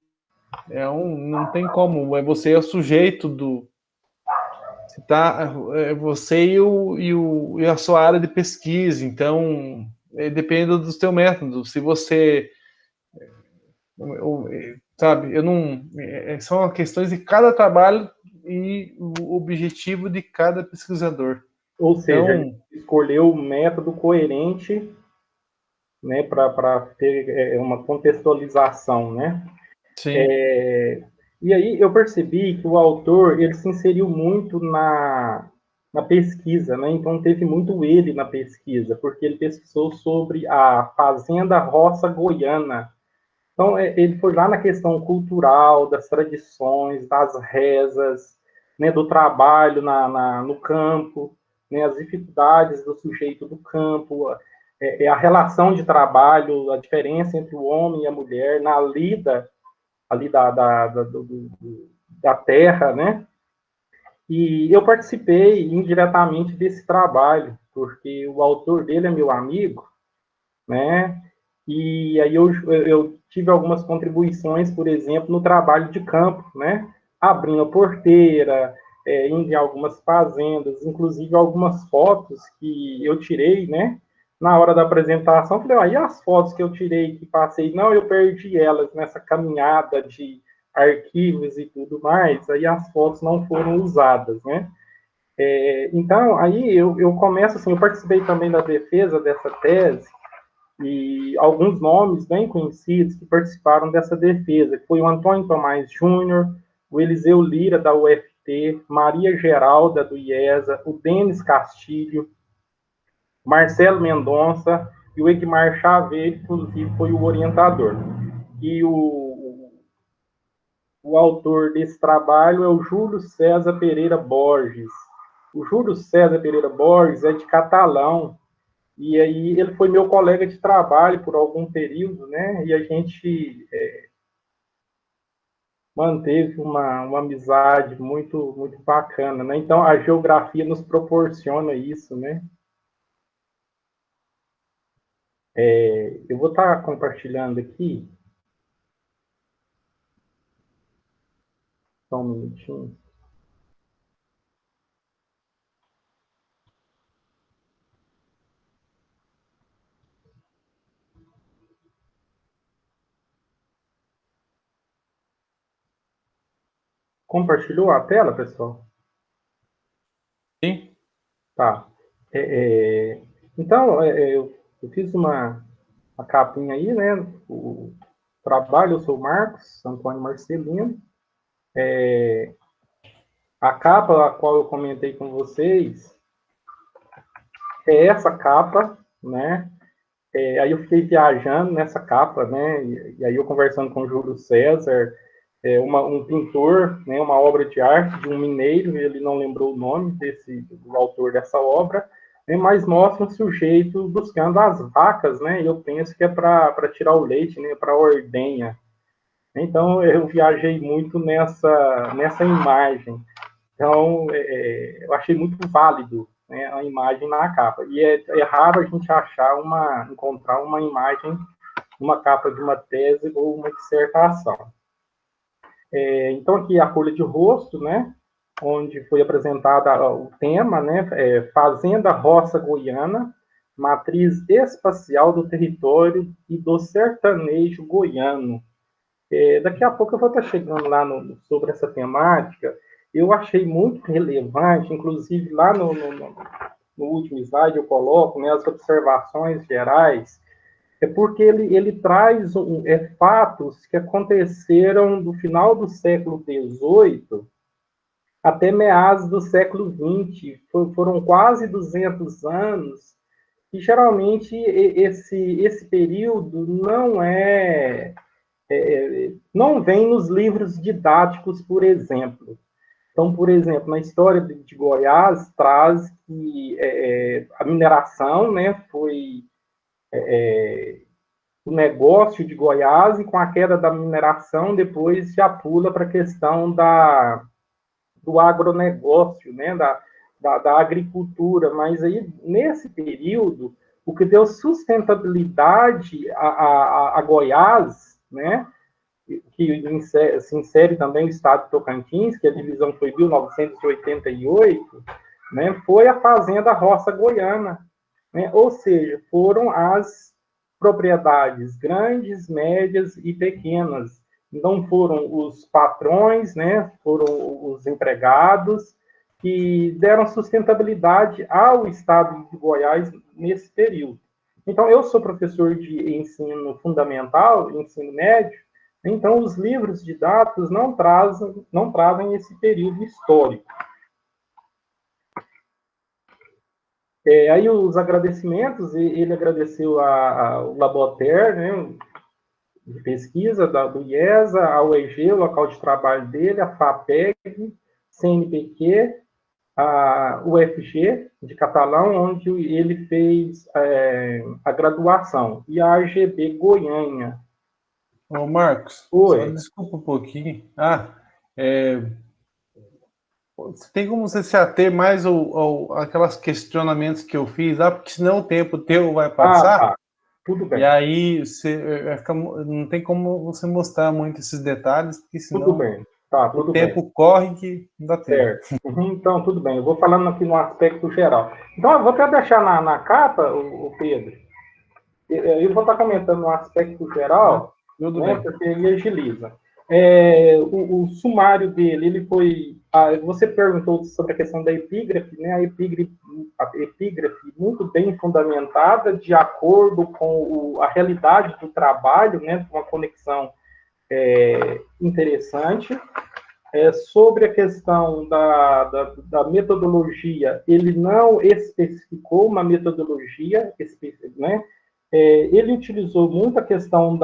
Não tem como. Você é o sujeito Se tá, você e a sua área de pesquisa, então depende do seu método. Se você, sabe, eu não, são questões de cada trabalho e o objetivo de cada pesquisador. Ou seja, Então, escolheu o método coerente, né, para ter uma contextualização, né? sim, E aí eu percebi que o autor ele se inseriu muito na pesquisa, né? Então teve muito ele na pesquisa, porque ele pesquisou sobre a fazenda roça goiana. Então ele foi lá na questão cultural, das tradições, das rezas, né? Do trabalho no campo, né? As dificuldades do sujeito do campo, a relação de trabalho, a diferença entre o homem e a mulher na lida ali da terra, né? E eu participei indiretamente desse trabalho, porque o autor dele é meu amigo, né? E aí eu tive algumas contribuições, por exemplo, no trabalho de campo, né? Abrindo a porteira, indo em algumas fazendas, inclusive algumas fotos que eu tirei, né? Na hora da apresentação, falei, aí as fotos que eu tirei, que passei, não, eu perdi elas nessa caminhada de arquivos e tudo mais, aí as fotos não foram usadas, né? Então, aí eu começo assim, eu participei também da defesa dessa tese, e alguns nomes bem conhecidos que participaram dessa defesa, que foi o Antônio Tomás Júnior, o Eliseu Lira, da UFT, Maria Geralda, do IESA, o Denis Castilho, Marcelo Mendonça e o Egmar Xavier, que inclusive foi o orientador. E o autor desse trabalho é o Júlio César Pereira Borges. O Júlio César Pereira Borges é de Catalão, e aí ele foi meu colega de trabalho por algum período, né? E a gente manteve uma amizade muito, muito bacana, né? Então a geografia nos proporciona isso, né? Eu vou estar compartilhando aqui, só um minutinho. Compartilhou a tela, pessoal? sim. Tá. Então, eu fiz uma capinha aí, né? O trabalho, eu sou o Marcos Antônio Marcelino. A capa a qual eu comentei com vocês é essa capa, né? Aí eu fiquei viajando nessa capa, né? E aí eu conversando com o Júlio César, um pintor, né? Uma obra de arte de um mineiro, ele não lembrou o nome do autor dessa obra, né? Mas mostra um sujeito buscando as vacas, né? E eu penso que é para tirar o leite, né? Para ordenha. Então eu viajei muito nessa imagem. Então, eu achei muito válido, né, a imagem na capa. E é raro a gente encontrar uma imagem, uma capa de uma tese ou uma dissertação. Então, aqui a folha de rosto, né, onde foi apresentada o tema, né, Fazenda Roça Goiana, matriz espacial do território e do sertanejo goiano. Daqui a pouco eu vou estar chegando lá sobre essa temática. Eu achei muito relevante, inclusive lá no último slide eu coloco, né, as observações gerais, porque ele traz fatos que aconteceram do final do século XVIII até meados do século XX. Foram quase 200 anos, e geralmente esse período não vem nos livros didáticos, por exemplo. Então, por exemplo, na história de Goiás, traz que a mineração, né, foi o negócio de Goiás, e com a queda da mineração, depois já pula para a questão do agronegócio, né, da agricultura. Mas aí, nesse período, o que deu sustentabilidade a Goiás, né, que se insere também o estado de Tocantins, que a divisão foi em 1988, né, foi a Fazenda Roça Goiana, né, ou seja, foram as propriedades grandes, médias e pequenas. Não foram os patrões, né, foram os empregados, que deram sustentabilidade ao estado de Goiás nesse período. Então, eu sou professor de ensino fundamental, ensino médio, então os livros didáticos não trazem esse período histórico. Aí os agradecimentos, ele agradeceu ao Laboter, né, de pesquisa do IESA, ao EG, o local de trabalho dele, a FAPEG, CNPq, a UFG, de Catalão, onde ele fez a graduação, e a AGB Goiânia. Ô, Marcos, Oi. só desculpa um pouquinho. Tem como você se ater mais aquelas questionamentos que eu fiz, porque senão o tempo teu vai passar. Tá. Tudo bem. E aí não tem como você mostrar muito esses detalhes, porque senão tudo bem. Tá, tudo o tempo bem. corre que não dá tempo. Certo. Então, tudo bem. Eu vou falando aqui no aspecto geral. Então, eu vou até deixar na capa, o Pedro. Eu vou estar comentando no aspecto geral, Tudo né, bem. porque ele agiliza. O sumário dele, ele foi... você perguntou sobre a questão da epígrafe, né? A epígrafe muito bem fundamentada, de acordo com a realidade do trabalho, né? Uma conexão interessante. Sobre a questão da metodologia, ele não especificou uma metodologia, né? Ele utilizou muito a questão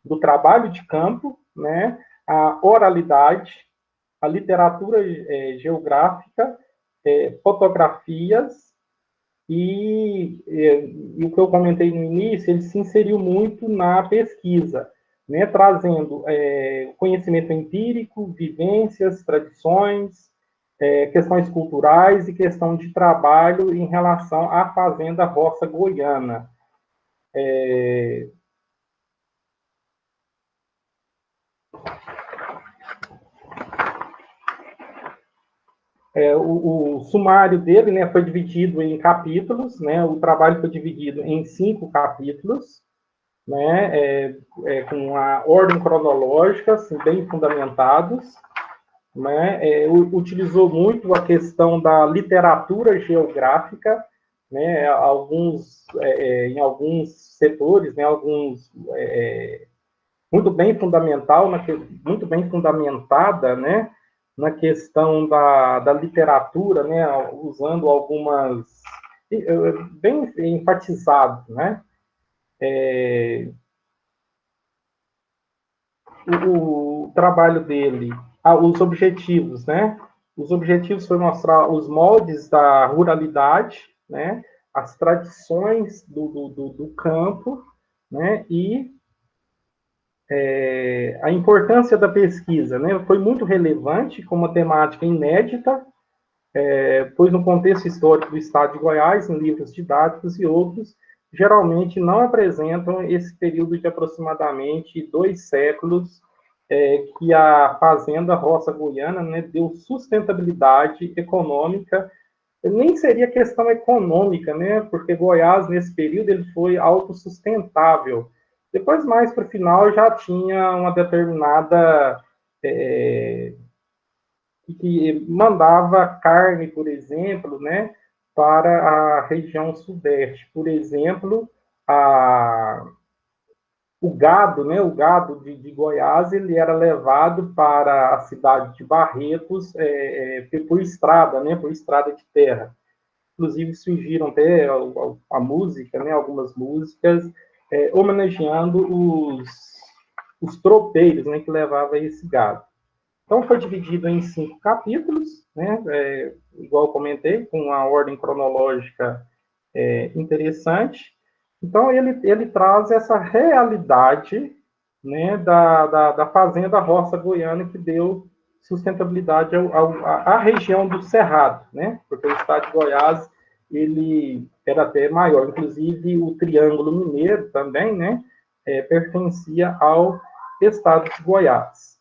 do trabalho de campo, né? A oralidade, a literatura geográfica, fotografias, e o que eu comentei no início, ele se inseriu muito na pesquisa, né, trazendo conhecimento empírico, vivências, tradições, questões culturais e questão de trabalho em relação à Fazenda Roça Goiana. O sumário dele, né, foi dividido em capítulos, né, o trabalho foi dividido em 5 capítulos, né, com a ordem cronológica, assim, bem fundamentados, né, utilizou muito a questão da literatura geográfica, né, em alguns setores, né, muito bem muito bem fundamentada, né, na questão da literatura, né, usando algumas bem enfatizado, né. O trabalho dele, os objetivos, né? Os objetivos foi mostrar os moldes da ruralidade, né? As tradições do campo, né? E a importância da pesquisa, né? Foi muito relevante, com uma temática inédita, pois no contexto histórico do estado de Goiás, em livros didáticos e outros, geralmente não apresentam esse período de aproximadamente 2 séculos que a Fazenda Roça Goiana, né, deu sustentabilidade econômica. Nem seria questão econômica, né, porque Goiás, nesse período, ele foi autossustentável. Depois, mais para o final, já tinha uma determinada... que mandava carne, por exemplo, né, para a região sudeste. Por exemplo, o gado, né, o gado de Goiás, ele era levado para a cidade de Barretos por estrada, né, por estrada de terra. Inclusive surgiram até a música, né, algumas músicas homenageando os tropeiros, né, que levavam esse gado. Então, foi dividido em 5 capítulos, né? Igual eu comentei, com uma ordem cronológica interessante. Então, ele traz essa realidade, né, da Fazenda Roça Goiana, que deu sustentabilidade à região do Cerrado, né? Porque o estado de Goiás, ele era até maior. Inclusive, o Triângulo Mineiro também, né, pertencia ao estado de Goiás.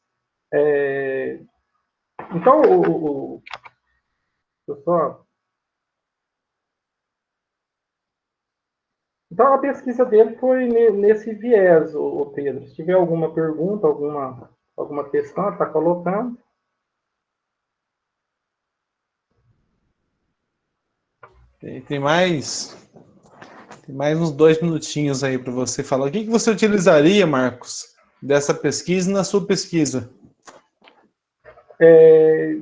Então, eu só... Então, a pesquisa dele foi nesse viés, o Pedro. Se tiver alguma pergunta, alguma questão, está colocando. Tem mais uns 2 minutinhos aí para você falar. O que você utilizaria, Marcos, dessa pesquisa na sua pesquisa?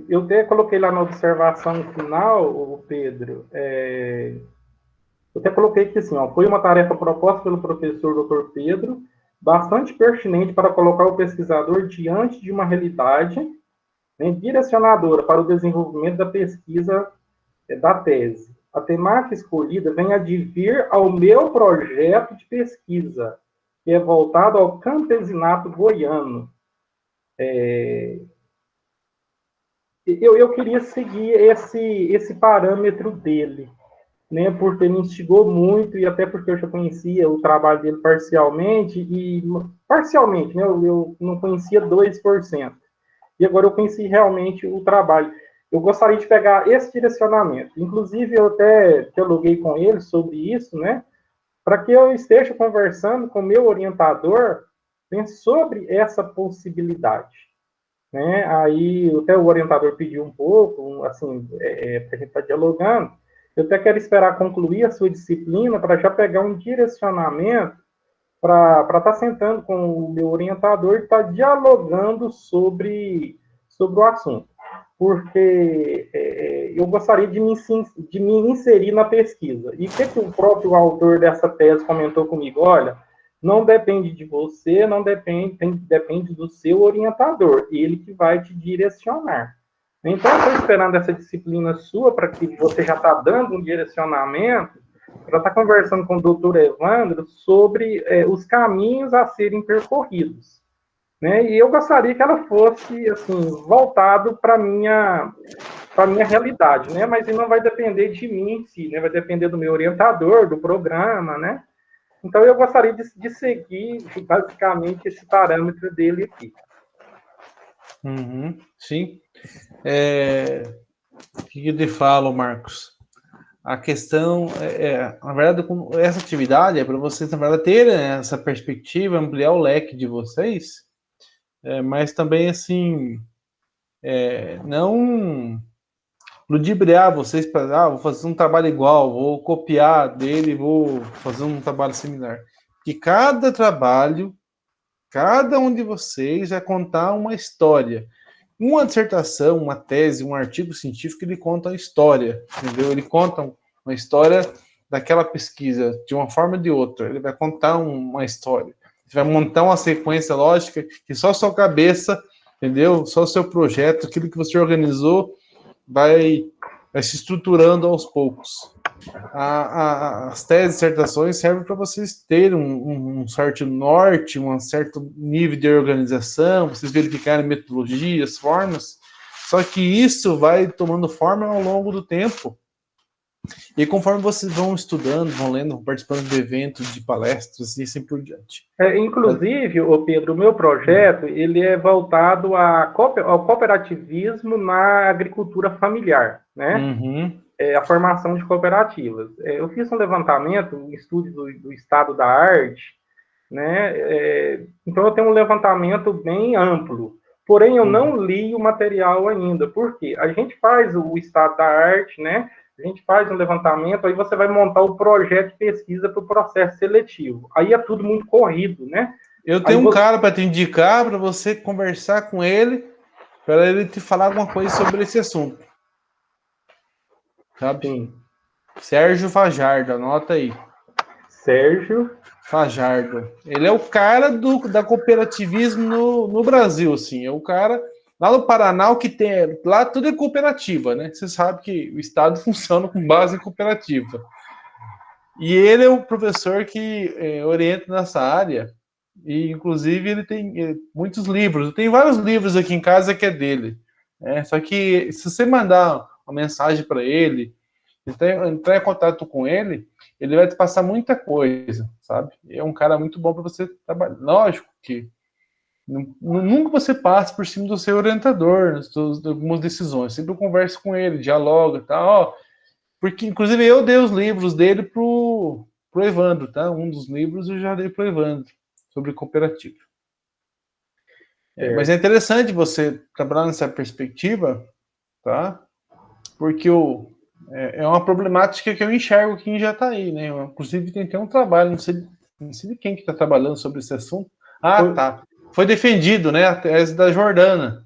Eu até coloquei lá na observação final, Pedro, eu até coloquei que assim, ó, foi uma tarefa proposta pelo professor Dr. Pedro, bastante pertinente para colocar o pesquisador diante de uma realidade, né, direcionadora para o desenvolvimento da pesquisa da tese. A temática escolhida vem advir ao meu projeto de pesquisa, que é voltado ao campesinato goiano. Eu queria seguir esse parâmetro dele, né, porque me instigou muito, e até porque eu já conhecia o trabalho dele parcialmente, né, eu não conhecia 2%, e agora eu conheci realmente o trabalho. Eu gostaria de pegar esse direcionamento, inclusive eu até dialoguei com ele sobre isso, né, para que eu esteja conversando com o meu orientador, né, sobre essa possibilidade. Né? Aí até o orientador pediu um pouco, assim, para a gente estar dialogando. Eu até quero esperar concluir a sua disciplina para já pegar um direcionamento para estar sentando com o meu orientador e estar dialogando sobre o assunto. Porque eu gostaria de me inserir na pesquisa. E o que o próprio autor dessa tese comentou comigo? Olha, não depende de você, não depende do seu orientador, ele que vai te direcionar. Então, eu estou esperando essa disciplina sua para que você já está dando um direcionamento, para estar conversando com o doutor Evandro sobre os caminhos a serem percorridos. Né? E eu gostaria que ela fosse assim, voltado para a minha realidade, né? Mas não vai depender de mim em si, né? Vai depender do meu orientador, do programa, né? Então, eu gostaria de seguir, basicamente, esse parâmetro dele aqui. Sim. O que eu te falo, Marcos? A questão, na verdade, essa atividade é para vocês, na verdade, terem essa perspectiva, ampliar o leque de vocês, mas também, assim, não ludibriar vocês para, vou fazer um trabalho igual, vou copiar dele, vou fazer um trabalho similar. Que cada trabalho, cada um de vocês vai contar uma história. Uma dissertação, uma tese, um artigo científico, ele conta a história, entendeu? Ele conta uma história daquela pesquisa, de uma forma ou de outra. Ele vai contar uma história. Ele vai montar uma sequência lógica que só a sua cabeça, entendeu? Só o seu projeto, aquilo que você organizou, vai se estruturando aos poucos. As teses, dissertações servem para vocês terem um certo norte, um certo nível de organização, vocês verificarem metodologias, formas, só que isso vai tomando forma ao longo do tempo. E conforme vocês vão estudando, vão lendo, vão participando de eventos, de palestras e assim por diante. Inclusive, Pedro, o meu projeto ele é voltado ao cooperativismo na agricultura familiar, né? A formação de cooperativas. Eu fiz um levantamento, um estudo do estado da arte, né? Então eu tenho um levantamento bem amplo. Porém, eu não li o material ainda. Por quê? A gente faz o estado da arte, né? A gente faz um levantamento, aí você vai montar o projeto de pesquisa para o processo seletivo. Aí é tudo muito corrido, né? Eu tenho cara para te indicar, para você conversar com ele, para ele te falar alguma coisa sobre esse assunto. Sabe? Sim. Sérgio Fajardo, anota aí. Sérgio Fajardo. Ele é o cara da cooperativismo no Brasil, assim. É o cara lá no Paraná, o que tem lá tudo é cooperativa, né? Você sabe que o Estado funciona com base em cooperativa. E ele é o professor que orienta nessa área. E, inclusive, ele tem muitos livros. Eu tenho vários livros aqui em casa que é dele. Só que se você mandar uma mensagem para ele, entrar em contato com ele, ele vai te passar muita coisa, sabe? É um cara muito bom para você trabalhar. Lógico que Nunca você passe por cima do seu orientador, de algumas decisões. Sempre converse com ele, dialoga, tá? Ó, porque, inclusive, eu dei os livros dele pro Evandro, tá? Um dos livros eu já dei pro Evandro, sobre cooperativa. Mas é interessante você trabalhar nessa perspectiva, tá? Porque é uma problemática que eu enxergo aqui em Jataí, né? Eu, inclusive, tem até um trabalho, não sei de quem que está trabalhando sobre esse assunto. Tá. Foi defendido, né? A tese da Jordana.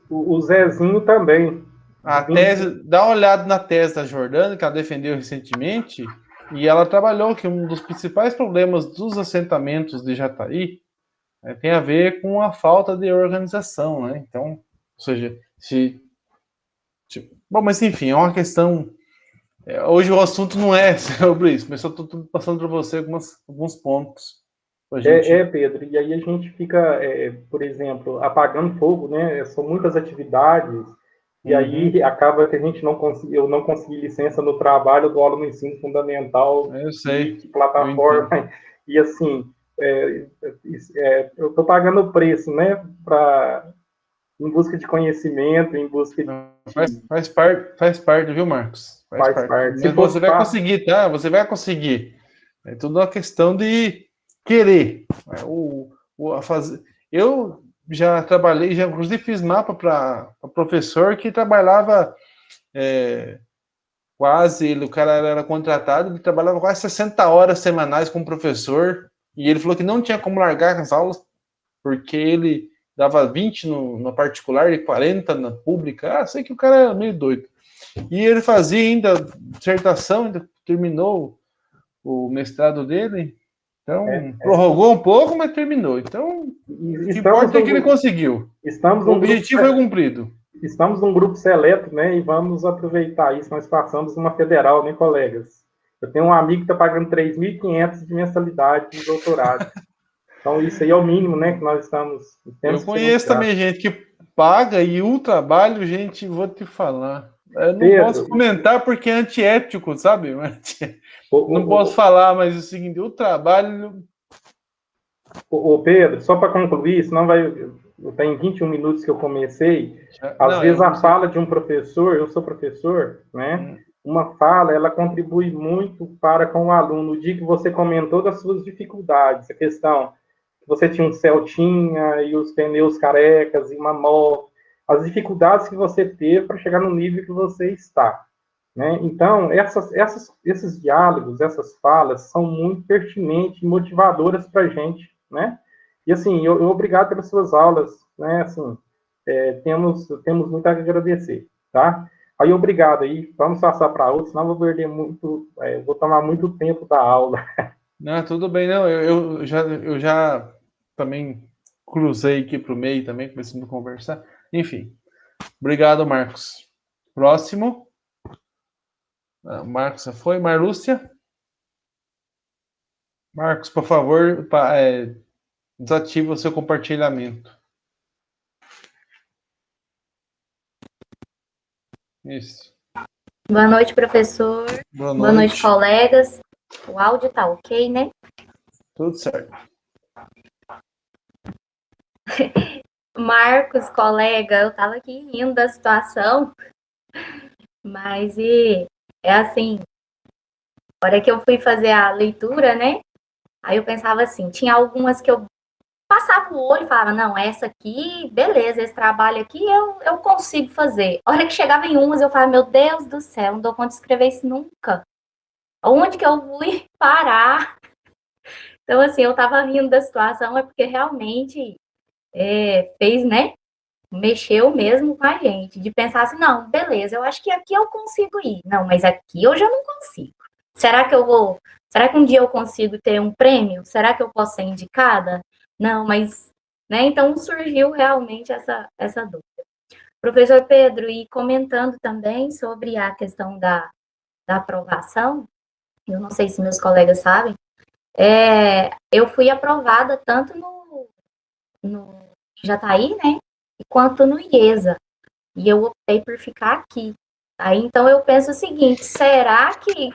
O Zezinho também. A tese, dá uma olhada na tese da Jordana, que ela defendeu recentemente, e ela trabalhou que um dos principais problemas dos assentamentos de Jataí tem a ver com a falta de organização, né? Então, ou seja, bom, mas enfim, é uma questão. Hoje o assunto não é sobre isso, mas só estou passando para você alguns pontos. Pedro, e aí a gente fica, por exemplo, apagando fogo, né? São muitas atividades, e aí acaba que eu não consegui licença no trabalho, eu dou aula no ensino fundamental, eu sei, de plataforma, e assim, eu estou pagando o preço, né? Em busca de conhecimento, em busca de... Faz parte, viu, Marcos? Faz parte. Mas você vai conseguir, tá? Você vai conseguir. É tudo uma questão de querer. Eu já trabalhei, já inclusive fiz mapa para professor que trabalhava o cara era contratado, ele trabalhava quase 60 horas semanais como professor, e ele falou que não tinha como largar as aulas, porque ele dava 20 no particular e 40 na pública. Sei que o cara era meio doido. E ele fazia ainda dissertação, ainda terminou o mestrado dele. Então, prorrogou um pouco, mas terminou. Então, o que importa é que ele conseguiu. O objetivo foi cumprido. Estamos num grupo seleto, né? E vamos aproveitar isso. Nós passamos numa federal, né, colegas? Eu tenho um amigo que está pagando 3.500 de mensalidade de doutorado. Então, isso aí é o mínimo, né, que nós estamos... Eu conheço também gente que paga e o trabalho, gente, vou te falar. Eu não posso comentar porque é antiético, sabe? Não posso falar, mas é o seguinte, o trabalho... Pedro, só para concluir, senão tem 21 minutos que eu comecei. Às vezes a fala de um professor, eu sou professor, né? Uma fala, ela contribui muito para com o aluno. O dia que você comentou das suas dificuldades, a questão que você tinha um Celtinha e os pneus carecas e uma moto, as dificuldades que você teve para chegar no nível que você está, né? Então, esses diálogos, essas falas são muito pertinentes e motivadoras para a gente, né? E assim, eu obrigado pelas suas aulas, né? Assim, temos muito a agradecer, tá? Aí, obrigado aí. Vamos passar para outros, senão vou perder muito, vou tomar muito tempo da aula. Não, tudo bem, não. Eu já também cruzei aqui para o meio também, começando a conversar. Enfim, obrigado, Marcos. Próximo. Marcos já foi. Marlúcia? Marcos, por favor, desativa o seu compartilhamento. Isso. Boa noite, professor. Boa noite, colegas. O áudio tá ok, né? Tudo certo. Marcos, colega, eu tava aqui rindo da situação, mas é assim, na hora que eu fui fazer a leitura, né? Aí eu pensava assim, tinha algumas que eu passava o olho e falava, não, essa aqui, beleza, esse trabalho aqui eu consigo fazer. A hora que chegava em umas, eu falava, meu Deus do céu, não dou conta de escrever isso nunca. Onde que eu fui parar? Então, assim, eu tava rindo da situação, é porque realmente fez, né? Mexeu mesmo com a gente, de pensar assim, não, beleza, eu acho que aqui eu consigo ir. Não, mas aqui eu já não consigo. Será que um dia eu consigo ter um prêmio? Será que eu posso ser indicada? Não, mas, né, então surgiu realmente essa dúvida. Professor Pedro, e comentando também sobre a questão da aprovação, eu não sei se meus colegas sabem, eu fui aprovada tanto no Jataí, né, quanto no IESA, e eu optei por ficar aqui. Aí, então, eu penso o seguinte, será que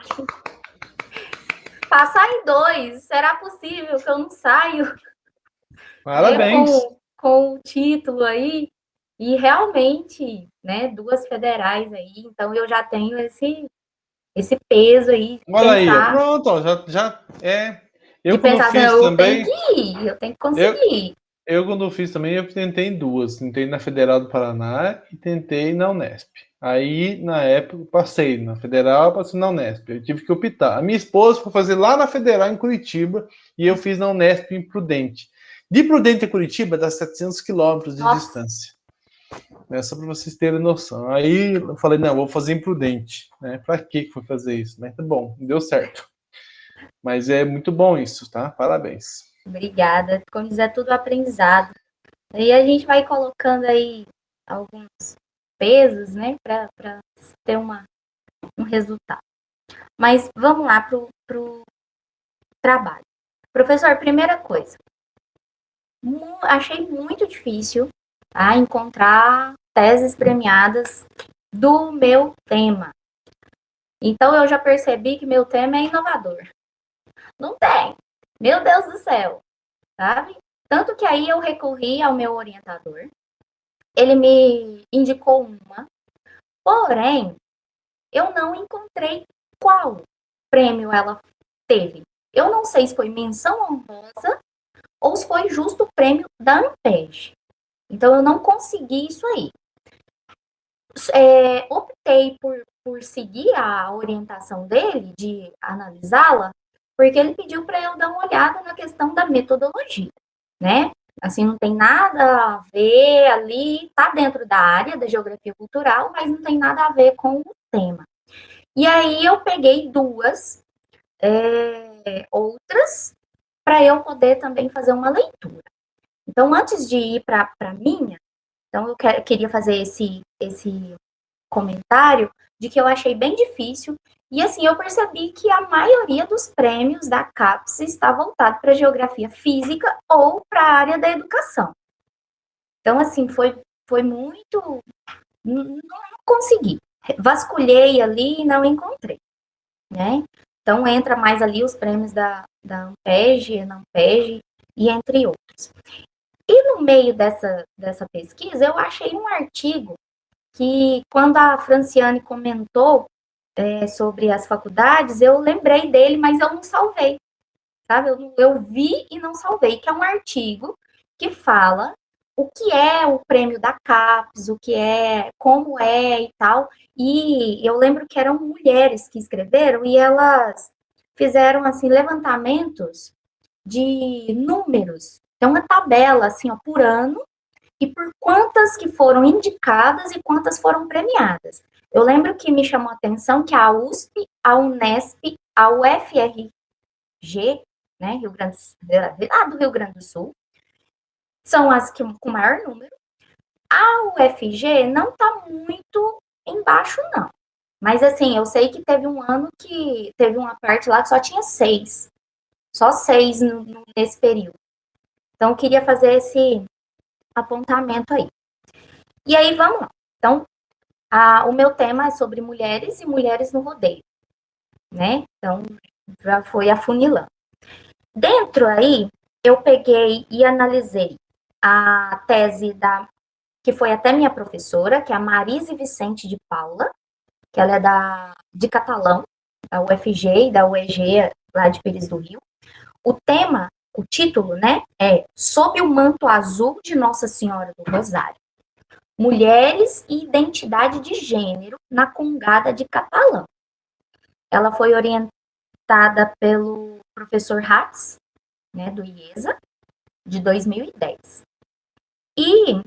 passar em 2, será possível que eu não saio? Parabéns! com o título aí, e realmente, né, 2 federais aí, então eu já tenho esse peso aí de Olha aí, ó, pensar, pronto, ó, já é. de Eu quando pensar assim, fiz eu tenho também, que ir, eu tenho que eu, conseguir. eu quando fiz também, eu tentei em duas. Tentei na Federal do Paraná e tentei na Unesp. Aí, na época, passei na Federal, passei na Unesp. Eu tive que optar. A minha esposa foi fazer lá na Federal, em Curitiba, e eu fiz na Unesp, em Prudente. De Prudente a Curitiba, dá 700 quilômetros de Nossa, distância. Né? Só para vocês terem noção. Aí, eu falei, não, vou fazer em Prudente. Né? Para que foi fazer isso? Né? Tá bom, deu certo. Mas é muito bom isso, tá? Parabéns. obrigada. Como diz, é tudo aprendizado. E a gente vai colocando aí alguns pesos, né, para ter um resultado. Mas vamos lá para o trabalho. Professor, primeira coisa, achei muito difícil encontrar teses premiadas do meu tema. Então, eu já percebi que meu tema é inovador. Não tem. Meu Deus do céu, sabe? Tanto que aí eu recorri ao meu orientador. Ele me indicou uma, porém, eu não encontrei qual prêmio ela teve. Eu não sei se foi menção honrosa ou se foi justo o prêmio da Ampeg. Então, eu não consegui isso aí. Optei por seguir a orientação dele, de analisá-la, porque ele pediu para eu dar uma olhada na questão da metodologia, né? Assim, não tem nada a ver ali, tá dentro da área da geografia cultural, mas não tem nada a ver com o tema. E aí eu peguei duas outras para eu poder também fazer uma leitura. Então, antes de ir para a minha, então eu queria fazer esse comentário de que eu achei bem difícil. E assim, eu percebi que a maioria dos prêmios da CAPES está voltado para geografia física ou para a área da educação. Então, assim, foi muito. Não consegui. Vasculhei ali e não encontrei, né? Então, entra mais ali os prêmios da Ampeg, Enampeg e entre outros. E no meio dessa pesquisa, eu achei um artigo que, quando a Franciane comentou sobre as faculdades, eu lembrei dele, mas eu não salvei, sabe? Eu vi e não salvei, que é um artigo que fala o que é o prêmio da CAPES, o que é, como é e tal. E eu lembro que eram mulheres que escreveram e elas fizeram, assim, levantamentos de números. Então, uma tabela, assim, ó, por ano, e por quantas que foram indicadas e quantas foram premiadas. Eu lembro que me chamou a atenção que a USP, a Unesp, a UFRG, né, lá do Rio Grande do Sul, são as que com maior número. A UFG não está muito embaixo, não. Mas, assim, eu sei que teve um ano que teve uma parte lá que só tinha 6. Só 6 nesse período. Então, eu queria fazer esse apontamento aí. E aí, vamos lá. Então, o meu tema é sobre mulheres e mulheres no rodeio, né? Então, já foi afunilando. Dentro aí, eu peguei e analisei a tese que foi até minha professora, que é a Marise Vicente de Paula, que ela é de Catalão, da UFG e da UEG, lá de Pires do Rio. O tema, o título, né, é Sob o Manto Azul de Nossa Senhora do Rosário. Mulheres e Identidade de Gênero na Congada de Catalão. Ela foi orientada pelo professor Hatz, né, do IESA, de 2010. E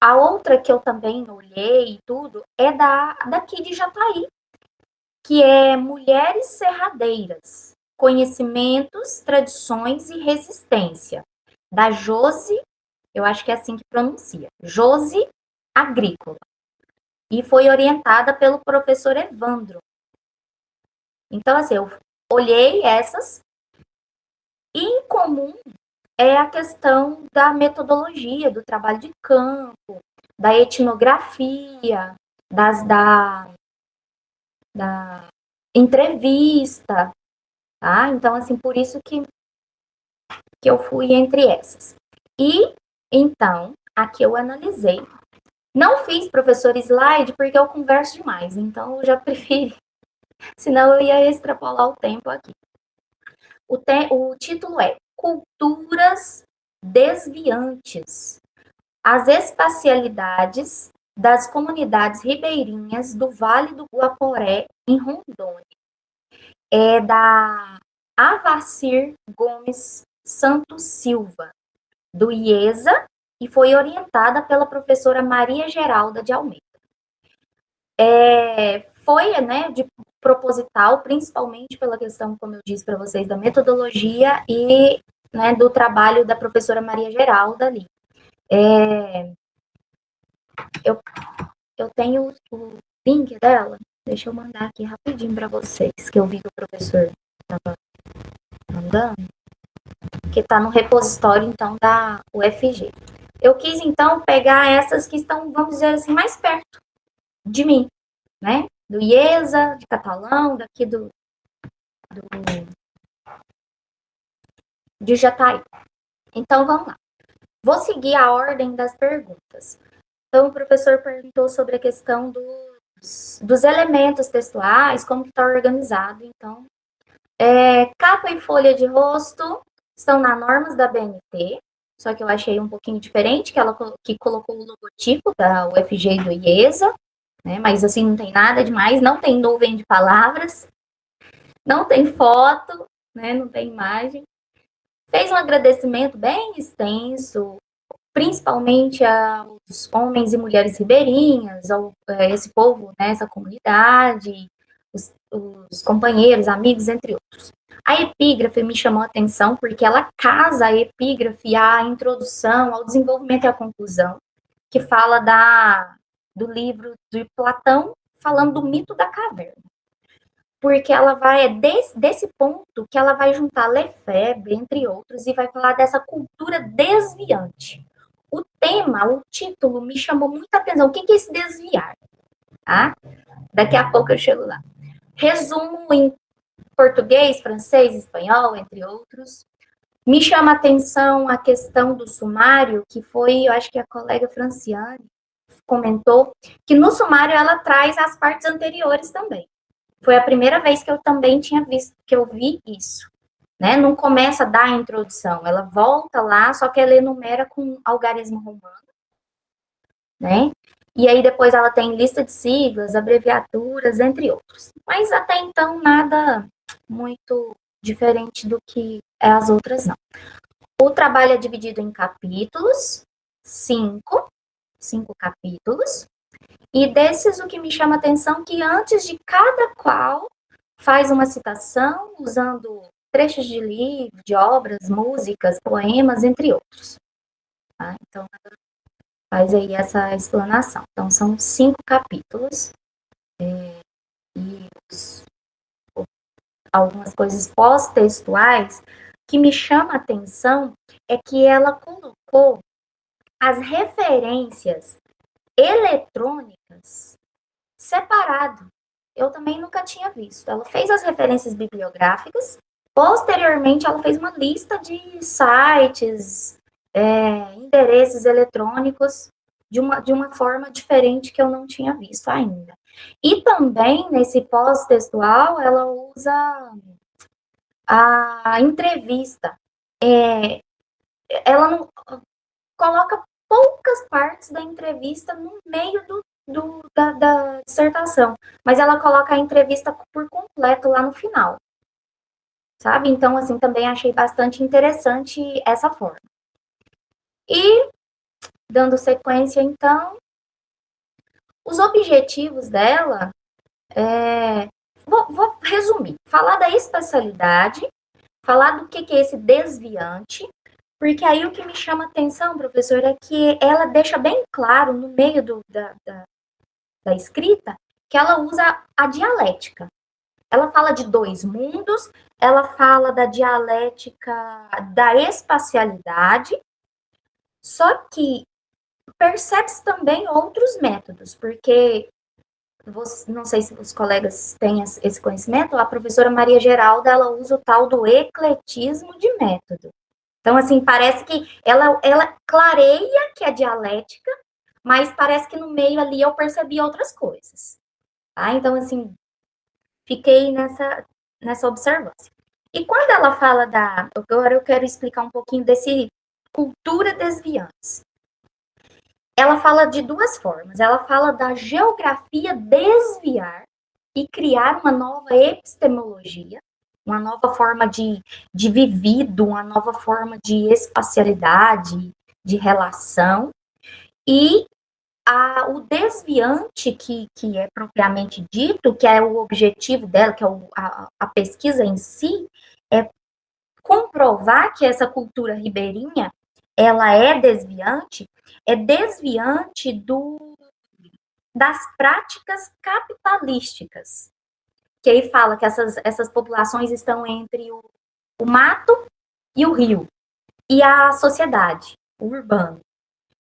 a outra que eu também olhei e tudo é daqui de Jataí, que é Mulheres Serradeiras, Conhecimentos, Tradições e Resistência, da Josi, eu acho que é assim que pronuncia, Josi Agrícola. E foi orientada pelo professor Evandro. Então, assim, eu olhei essas, e em comum é a questão da metodologia, do trabalho de campo, da etnografia, da entrevista, tá? Então, assim, por isso que que eu fui entre essas. E, então, aqui eu analisei. Não fiz, professor, slide, porque eu converso demais, então eu já preferi, senão eu ia extrapolar o tempo aqui. O título é Culturas Desviantes, as espacialidades das comunidades ribeirinhas do Vale do Guaporé, em Rondônia. É da Avacir Gomes Santos Silva, do IESA, e foi orientada pela professora Maria Geralda de Almeida. Foi, né, de proposital, principalmente pela questão, como eu disse para vocês, da metodologia e, né, do trabalho da professora Maria Geralda ali. Eu tenho o link dela, deixa eu mandar aqui rapidinho para vocês, que eu vi que o professor estava mandando, que está no repositório, então, da UFG. Eu quis, então, pegar essas que estão, vamos dizer assim, mais perto de mim, né? Do IESA, de Catalão, daqui de Jataí. Então, vamos lá. Vou seguir a ordem das perguntas. Então, o professor perguntou sobre a questão dos elementos textuais, como que está organizado. Então, capa e folha de rosto estão nas normas da BNT, só que eu achei um pouquinho diferente, que colocou o logotipo da UFG e do IESA, né? Mas assim, não tem nada demais, não tem nuvem de palavras, não tem foto, né? Não tem imagem. Fez um agradecimento bem extenso, principalmente aos homens e mulheres ribeirinhas, esse povo, né, essa comunidade, os companheiros, amigos, entre outros. A epígrafe me chamou a atenção porque ela casa a epígrafe à introdução, ao desenvolvimento e à conclusão, que fala do livro de Platão, falando do mito da caverna. Porque ela vai, desse ponto, que ela vai juntar Lefebvre, entre outros, e vai falar dessa cultura desviante. O tema, o título, me chamou muita atenção. O que é esse desviar? Tá? Daqui a pouco eu chego lá. Resumo em português, francês, espanhol, entre outros. Me chama a atenção a questão do sumário, que foi, eu acho que a colega Franciane comentou, que no sumário ela traz as partes anteriores também. Foi a primeira vez que eu também tinha visto, que eu vi isso. Né? Não começa da introdução, ela volta lá, só que ela enumera com algarismo romano, né? E aí depois ela tem lista de siglas, abreviaturas, entre outros. Mas até então nada muito diferente do que as outras, não. O trabalho é dividido em capítulos, cinco capítulos, e desses o que me chama a atenção é que antes de cada qual faz uma citação, usando trechos de livro, de obras, músicas, poemas, entre outros. Tá? Então, faz aí essa explanação. Então, são 5 capítulos, e algumas coisas pós-textuais que me chama a atenção é que ela colocou as referências eletrônicas separado. Eu também nunca tinha visto. Ela fez as referências bibliográficas, posteriormente ela fez uma lista de sites, endereços eletrônicos de uma forma diferente que eu não tinha visto ainda. E também, nesse pós-textual, ela usa a entrevista. Ela não coloca poucas partes da entrevista no meio da dissertação, mas ela coloca a entrevista por completo lá no final. Sabe? Então, assim, também achei bastante interessante essa forma. E, dando sequência, então, os objetivos dela, vou resumir, falar da espacialidade, falar do que é esse desviante, porque aí o que me chama a atenção, professor, é que ela deixa bem claro, no meio da escrita, que ela usa a dialética. Ela fala de 2 mundos, ela fala da dialética da espacialidade, só que percebe-se também outros métodos, porque, não sei se os colegas têm esse conhecimento, a professora Maria Geralda, ela usa o tal do ecletismo de método. Então, assim, parece que ela clareia que é dialética, mas parece que no meio ali eu percebi outras coisas. Tá? Então, assim, fiquei nessa observância. E quando ela fala agora eu quero explicar um pouquinho desse cultura desviante. Ela fala de duas formas. Ela fala da geografia desviar e criar uma nova epistemologia, uma nova forma de vivido, uma nova forma de espacialidade, de relação. E o desviante, que é propriamente dito, que é o objetivo dela, que é a pesquisa em si, é comprovar que essa cultura ribeirinha, ela é desviante das práticas capitalísticas. Que aí fala que essas populações estão entre o mato e o rio, e a sociedade, o urbano.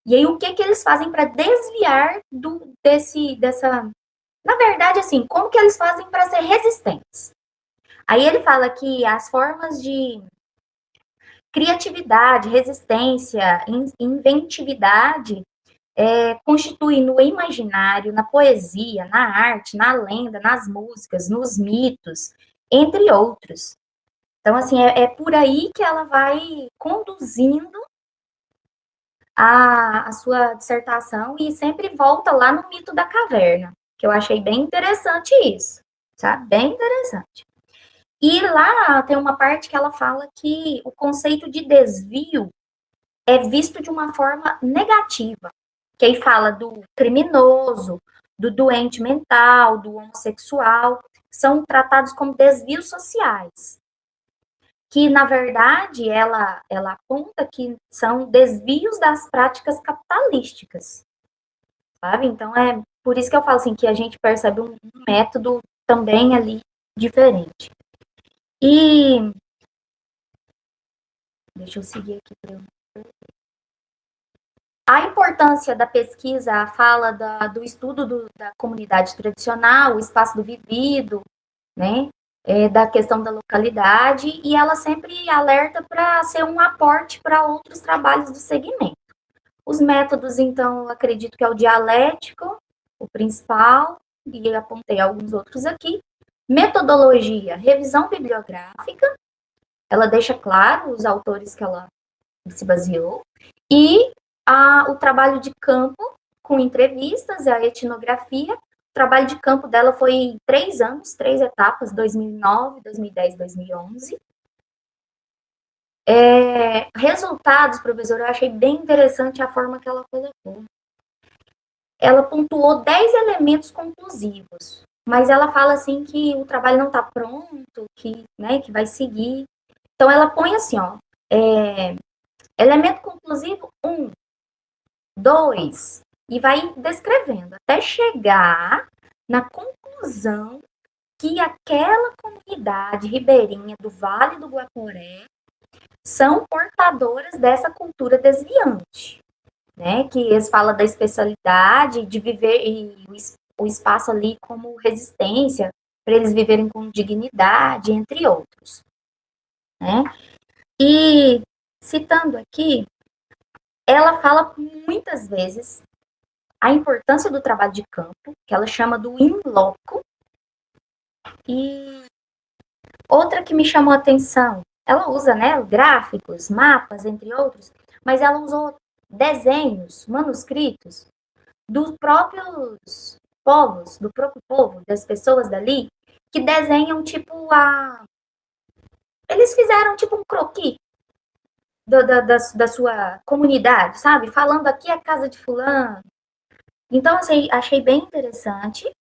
E aí, o que eles fazem para desviar dessa... Na verdade, assim, como que eles fazem para ser resistentes? Aí ele fala que as formas de criatividade, resistência, inventividade constituem no imaginário, na poesia, na arte, na lenda, nas músicas, nos mitos, entre outros. Então, assim, é por aí que ela vai conduzindo a sua dissertação e sempre volta lá no mito da caverna, que eu achei bem interessante isso, sabe? Bem interessante. E lá tem uma parte que ela fala que o conceito de desvio é visto de uma forma negativa, que aí fala do criminoso, do doente mental, do homossexual, são tratados como desvios sociais. Que, na verdade, ela aponta que são desvios das práticas capitalísticas, sabe? Então, é por isso que eu falo assim, que a gente percebe um método também ali diferente. E, deixa eu seguir aqui. A importância da pesquisa fala do estudo da comunidade tradicional, o espaço do vivido, né? Da questão da localidade, e ela sempre alerta para ser um aporte para outros trabalhos do segmento. Os métodos, então, eu acredito que é o dialético, o principal, e apontei alguns outros aqui. Metodologia, revisão bibliográfica, ela deixa claro os autores que ela se baseou, e o trabalho de campo, com entrevistas, a etnografia. O trabalho de campo dela foi em 3 anos, 3 etapas, 2009, 2010, 2011. Resultados, professor, eu achei bem interessante a forma que ela colocou. Ela pontuou 10 elementos conclusivos, mas ela fala assim que o trabalho não está pronto, que vai seguir. Então, ela põe assim, elemento conclusivo 1, 2, e vai descrevendo, até chegar na conclusão que aquela comunidade ribeirinha do Vale do Guaporé são portadoras dessa cultura desviante, né? Que eles falam da especialidade de viver e o espaço ali como resistência, para eles viverem com dignidade, entre outros, né? E, citando aqui, ela fala muitas vezes a importância do trabalho de campo, que ela chama do in loco. E outra que me chamou a atenção, ela usa, né, gráficos, mapas, entre outros, mas ela usou desenhos, manuscritos dos próprios povos, do próprio povo, das pessoas dali, que desenham tipo eles fizeram tipo um croquis da sua comunidade, sabe? Falando aqui é a casa de fulano. Então, assim, achei bem interessante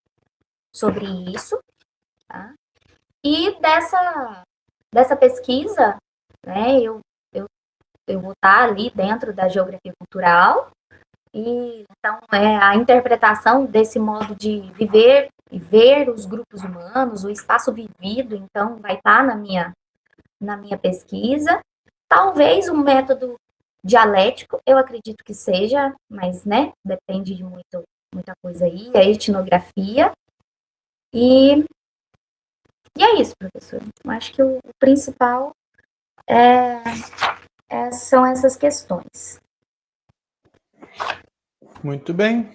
sobre isso, tá? E dessa pesquisa, né, eu vou estar ali dentro da geografia cultural, e então a interpretação desse modo de viver e ver os grupos humanos, o espaço vivido, então vai estar na minha pesquisa. Talvez um método dialético, eu acredito que seja, mas, né, depende de muita coisa aí, a etnografia. E é isso, professor. Eu acho que o principal é são essas questões. Muito bem.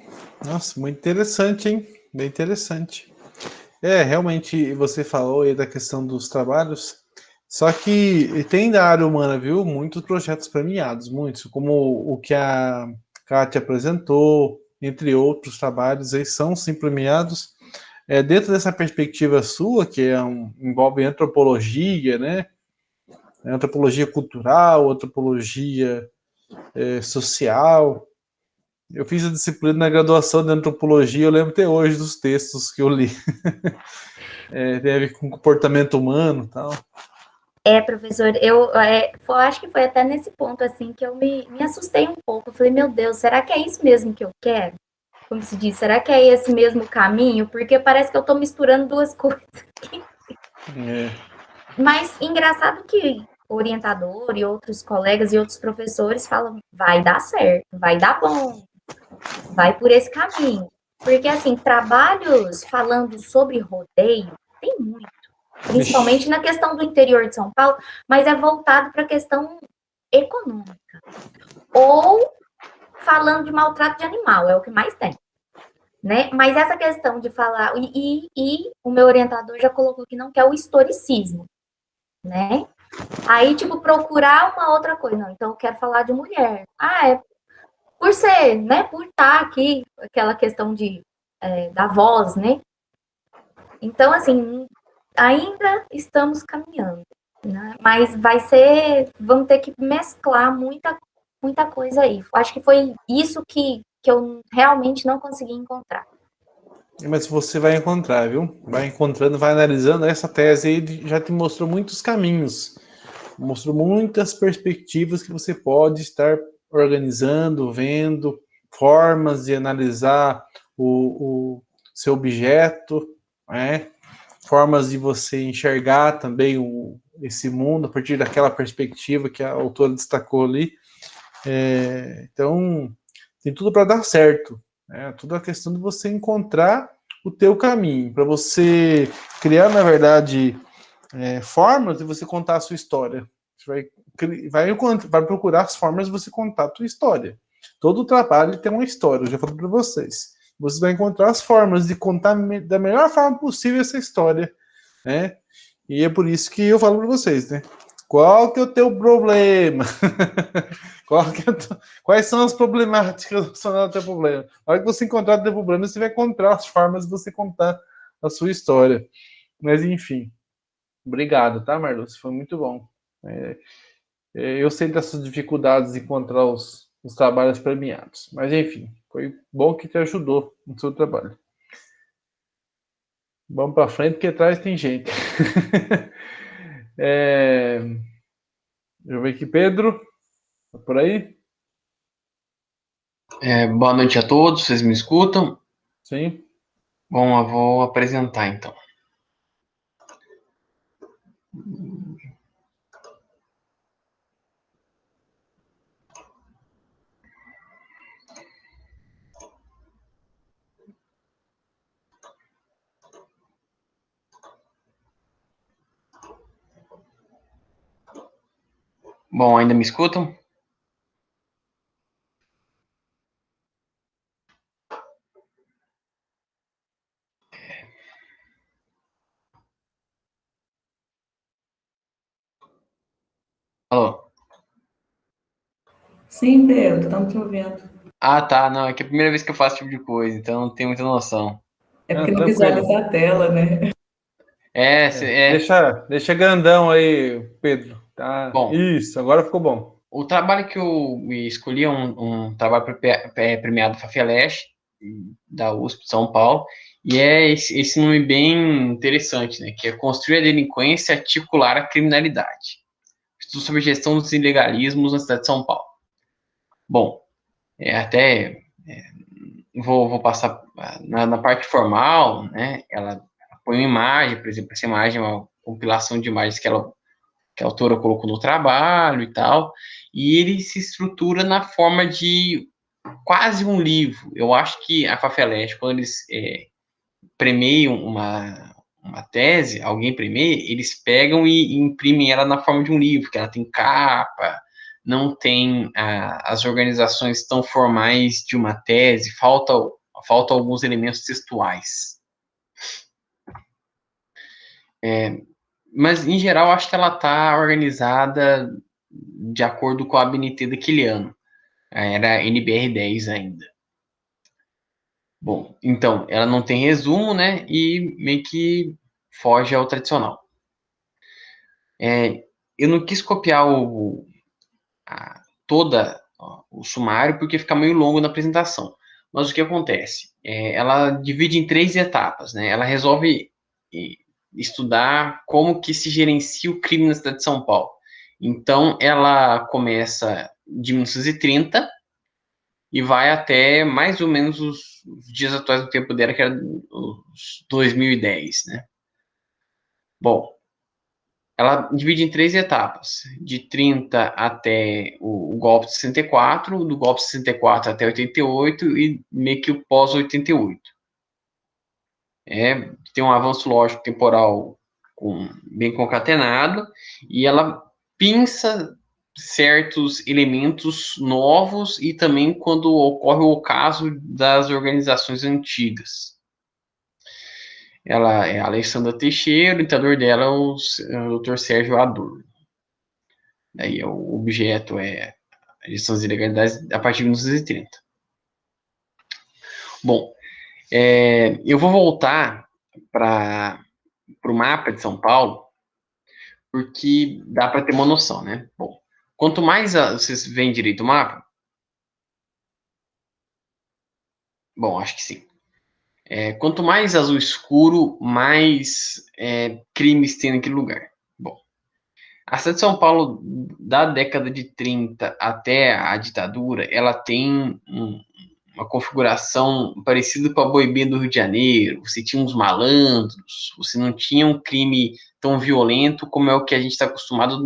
Nossa, muito interessante, hein? Bem interessante. Realmente, você falou aí da questão dos trabalhos, só que tem da área humana, viu? Muitos projetos premiados, muitos, como o que a Kátia apresentou, entre outros trabalhos, aí são sim premiados. Dentro dessa perspectiva sua, que envolve antropologia, né? Antropologia cultural, antropologia social. Eu fiz a disciplina na graduação de antropologia, eu lembro até hoje dos textos que eu li. Tem a ver com comportamento humano e tal. Professor, acho que foi até nesse ponto, assim, que eu me assustei um pouco. Eu falei, meu Deus, será que é isso mesmo que eu quero? Como se diz, será que é esse mesmo caminho? Porque parece que eu estou misturando duas coisas aqui. Mas engraçado que o orientador e outros colegas e outros professores falam, vai dar certo, vai dar bom, vai por esse caminho. Porque, assim, trabalhos falando sobre rodeio, tem muito. Principalmente na questão do interior de São Paulo, mas é voltado para a questão econômica. Ou falando de maltrato de animal, é o que mais tem. Né? Mas essa questão de falar... E o meu orientador já colocou que não quer o historicismo. Né? Aí, tipo, procurar uma outra coisa. Não, então eu quero falar de mulher. Por ser, né? Por estar aqui, aquela questão da voz, né? Então, assim, ainda estamos caminhando, né? Mas vamos ter que mesclar muita coisa aí. Acho que foi isso que eu realmente não consegui encontrar. Mas você vai encontrar, viu? Vai encontrando, vai analisando. Essa tese aí já te mostrou muitos caminhos, mostrou muitas perspectivas que você pode estar organizando, vendo, formas de analisar o seu objeto, né? Formas de você enxergar também esse mundo a partir daquela perspectiva que a autora destacou ali. Então, tem tudo para dar certo. Tudo a questão de você encontrar o teu caminho, para você criar, na verdade, formas de você contar a sua história. Você vai procurar as formas de você contar a tua história. Todo trabalho tem uma história, eu já falei para vocês. Você vai encontrar as formas de contar da melhor forma possível essa história, né? E é por isso que eu falo para vocês, né? Qual que é o teu problema? Quais são as problemáticas relacionadas ao teu problema? Na hora que você encontrar o teu problema, você vai encontrar as formas de você contar a sua história. Mas, enfim. Obrigado, tá, Marluz? Foi muito bom. Eu sei dessas dificuldades de encontrar os trabalhos premiados. Mas, enfim, foi bom que te ajudou no seu trabalho. Vamos para frente, porque atrás tem gente. Deixa eu ver aqui, Pedro. Tá por aí? Boa noite a todos, vocês me escutam? Sim. Bom, eu vou apresentar então. Bom, ainda me escutam? Alô? Sim, Pedro, estamos te ouvindo. Ah, tá, não, é que é a primeira vez que eu faço esse tipo de coisa, então não tenho muita noção. É porque não Tranquilo. visualiza a tela, né? Deixa grandão aí, Pedro. Tá? Bom, Isso, agora ficou bom. o trabalho que eu escolhi é um trabalho premiado FAFELESH, da USP de São Paulo, e é esse nome bem interessante, né, que é Construir a Delinquência e Articular a Criminalidade. Estudo sobre gestão dos ilegalismos na cidade de São Paulo. Bom, vou passar na parte formal, né, ela põe uma imagem, por exemplo, essa imagem é uma compilação de imagens que a autora colocou no trabalho e tal, e ele se estrutura na forma de quase um livro. Eu acho que a FAFELESH, quando eles premiam uma tese, alguém premia, eles pegam e imprimem ela na forma de um livro, que ela tem capa, não tem as organizações tão formais de uma tese, falta alguns elementos textuais. Mas, em geral, acho que ela está organizada de acordo com a ABNT daquele ano. Era NBR-10 ainda. Bom, então, ela não tem resumo, né? E meio que foge ao tradicional. Eu não quis copiar o sumário porque fica meio longo na apresentação. Mas o que acontece? Ela divide em 3 etapas, né? Ela resolve estudar como que se gerencia o crime na cidade de São Paulo. Então, ela começa de 1930 e vai até mais ou menos os dias atuais do tempo dela, que era os 2010, né? Bom, ela divide em 3 etapas, de 30 até o golpe de 64, do golpe de 64 até 88 e meio que o pós-88. Tem um avanço lógico temporal bem concatenado, e ela pinça certos elementos novos e também quando ocorre o caso das organizações antigas. Ela é a Alessandra Teixeira, o ditador dela é o Dr. Sérgio Adorno. Daí o objeto é a gestão das ilegalidades a partir de 1930. Bom, eu vou voltar para o mapa de São Paulo, porque dá para ter uma noção, né? Bom, quanto mais vocês veem direito o mapa, bom, acho que sim. Quanto mais azul escuro, mais crimes tem naquele lugar. Bom, a cidade de São Paulo, da década de 30 até a ditadura, ela tem uma configuração parecida com a boemia do Rio de Janeiro. Você tinha uns malandros, você não tinha um crime tão violento como é o que a gente está acostumado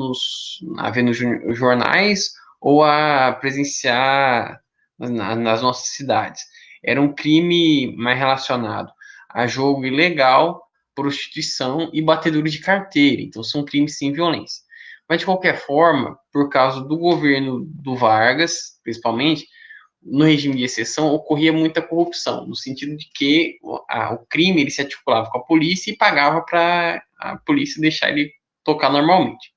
a ver nos jornais ou a presenciar nas nossas cidades. Era um crime mais relacionado a jogo ilegal, prostituição e batedura de carteira. Então, são crimes sem violência. Mas, de qualquer forma, por causa do governo do Vargas, principalmente, no regime de exceção, ocorria muita corrupção, no sentido de que o crime ele se articulava com a polícia e pagava para a polícia deixar ele tocar normalmente.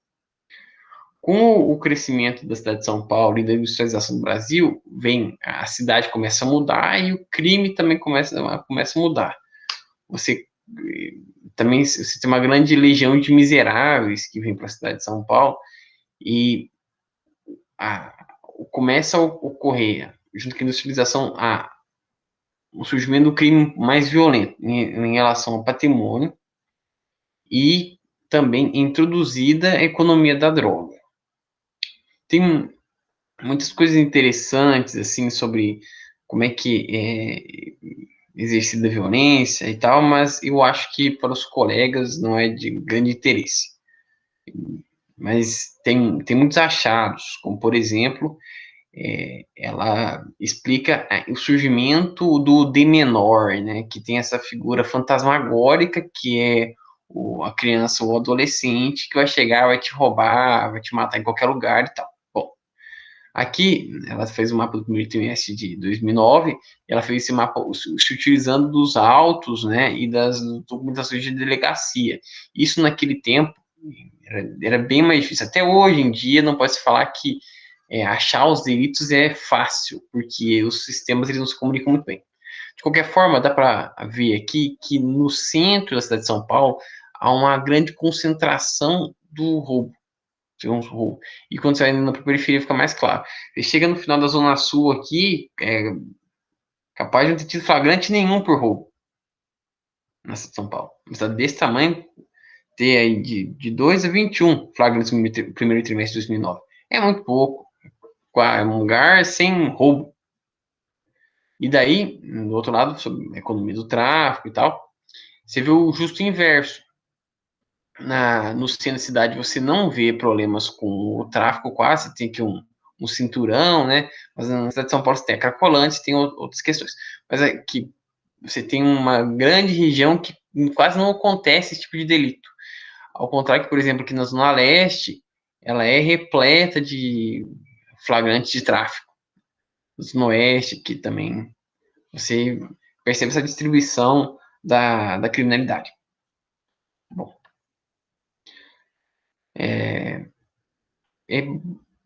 Com o crescimento da cidade de São Paulo e da industrialização do Brasil, a cidade começa a mudar e o crime também começa a mudar. Você tem uma grande legião de miseráveis que vem para a cidade de São Paulo e começa a ocorrer, junto com a industrialização, o surgimento do crime mais violento em relação ao patrimônio e também introduzida a economia da droga. Tem muitas coisas interessantes, assim, sobre como é que é exercida a violência e tal, mas eu acho que para os colegas não é de grande interesse. Mas tem muitos achados, como, por exemplo, ela explica o surgimento do D menor, né, que tem essa figura fantasmagórica que é a criança ou o adolescente que vai chegar, vai te roubar, vai te matar em qualquer lugar e tal. Bom, aqui ela fez o mapa do primeiro trimestre de 2009, ela fez esse mapa se utilizando dos autos, né, e das documentações de delegacia. Isso naquele tempo era bem mais difícil. Até hoje em dia não pode se falar que achar os delitos é fácil, porque os sistemas eles não se comunicam muito bem. De qualquer forma, dá para ver aqui que no centro da cidade de São Paulo há uma grande concentração do roubo. E quando você vai indo para a periferia fica mais claro. Você chega no final da Zona Sul aqui, capaz de não ter tido flagrante nenhum por roubo na cidade de São Paulo. Uma cidade desse tamanho, ter aí de 2 a 21 flagrantes no primeiro trimestre de 2009. É muito pouco. É um lugar sem roubo. E daí, do outro lado, sobre a economia do tráfico e tal, você vê o justo inverso. No centro da cidade você não vê problemas com o tráfico quase, você tem aqui um cinturão, né? Mas na cidade de São Paulo você tem a Cracolândia, tem outras questões. Mas aqui você tem uma grande região que quase não acontece esse tipo de delito. Ao contrário que, por exemplo, aqui na Zona Leste, ela é repleta de flagrantes de tráfico. No Oeste, que também você percebe essa distribuição da criminalidade. Bom, é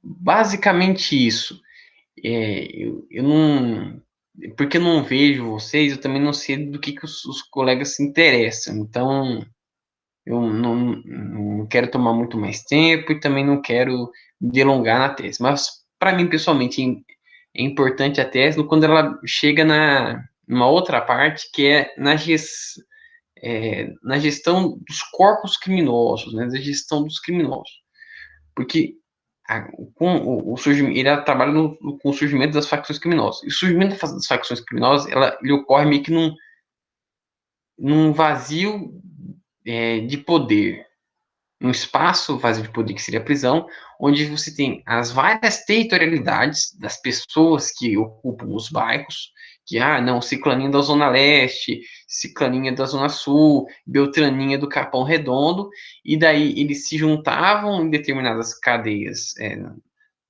basicamente isso. Eu não... Porque eu não vejo vocês, eu também não sei do que os colegas se interessam. Então, eu não quero tomar muito mais tempo e também não quero me delongar na tese. Mas, para mim, pessoalmente, é importante a tese quando ela chega numa outra parte, que é na gestão dos corpos criminosos, né, da gestão dos criminosos. Porque com o surgimento, ele trabalha com o surgimento das facções criminosas. E o surgimento das facções criminosas, ele ocorre meio que num vazio de poder, um espaço vazio de poder que seria a prisão, onde você tem as várias territorialidades das pessoas que ocupam os bairros, que, não, ciclaninha da Zona Leste, ciclaninha da Zona Sul, beltraninha do Capão Redondo, e daí eles se juntavam em determinadas cadeias,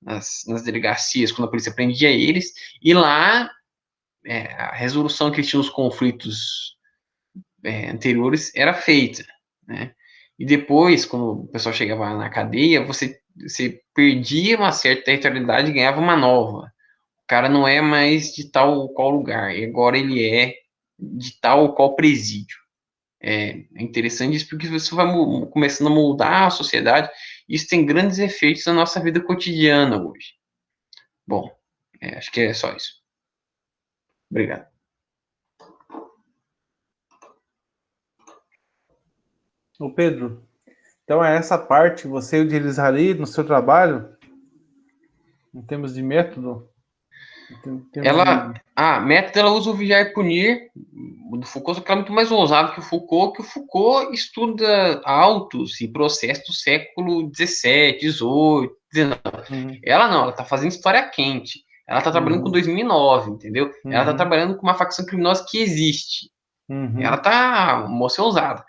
nas delegacias, quando a polícia prendia eles, e lá a resolução que tinha os conflitos anteriores era feita, né? E depois, quando o pessoal chegava na cadeia, você perdia uma certa territorialidade e ganhava uma nova. O cara não é mais de tal ou qual lugar, e agora ele é de tal ou qual presídio. É interessante isso porque você vai começando a moldar a sociedade, e isso tem grandes efeitos na nossa vida cotidiana hoje. Bom, acho que é só isso. Obrigado. Ô Pedro, então é essa parte que você utilizaria no seu trabalho, em termos de método? Método, ela usa o vigiar e punir do Foucault, só que ela é muito mais ousado que o Foucault estuda autos e processos do século XVII, XVIII, XIX. Ela não, ela está fazendo história quente. Ela está trabalhando com 2009, entendeu? Ela está trabalhando com uma facção criminosa que existe. Ela está moça ousada.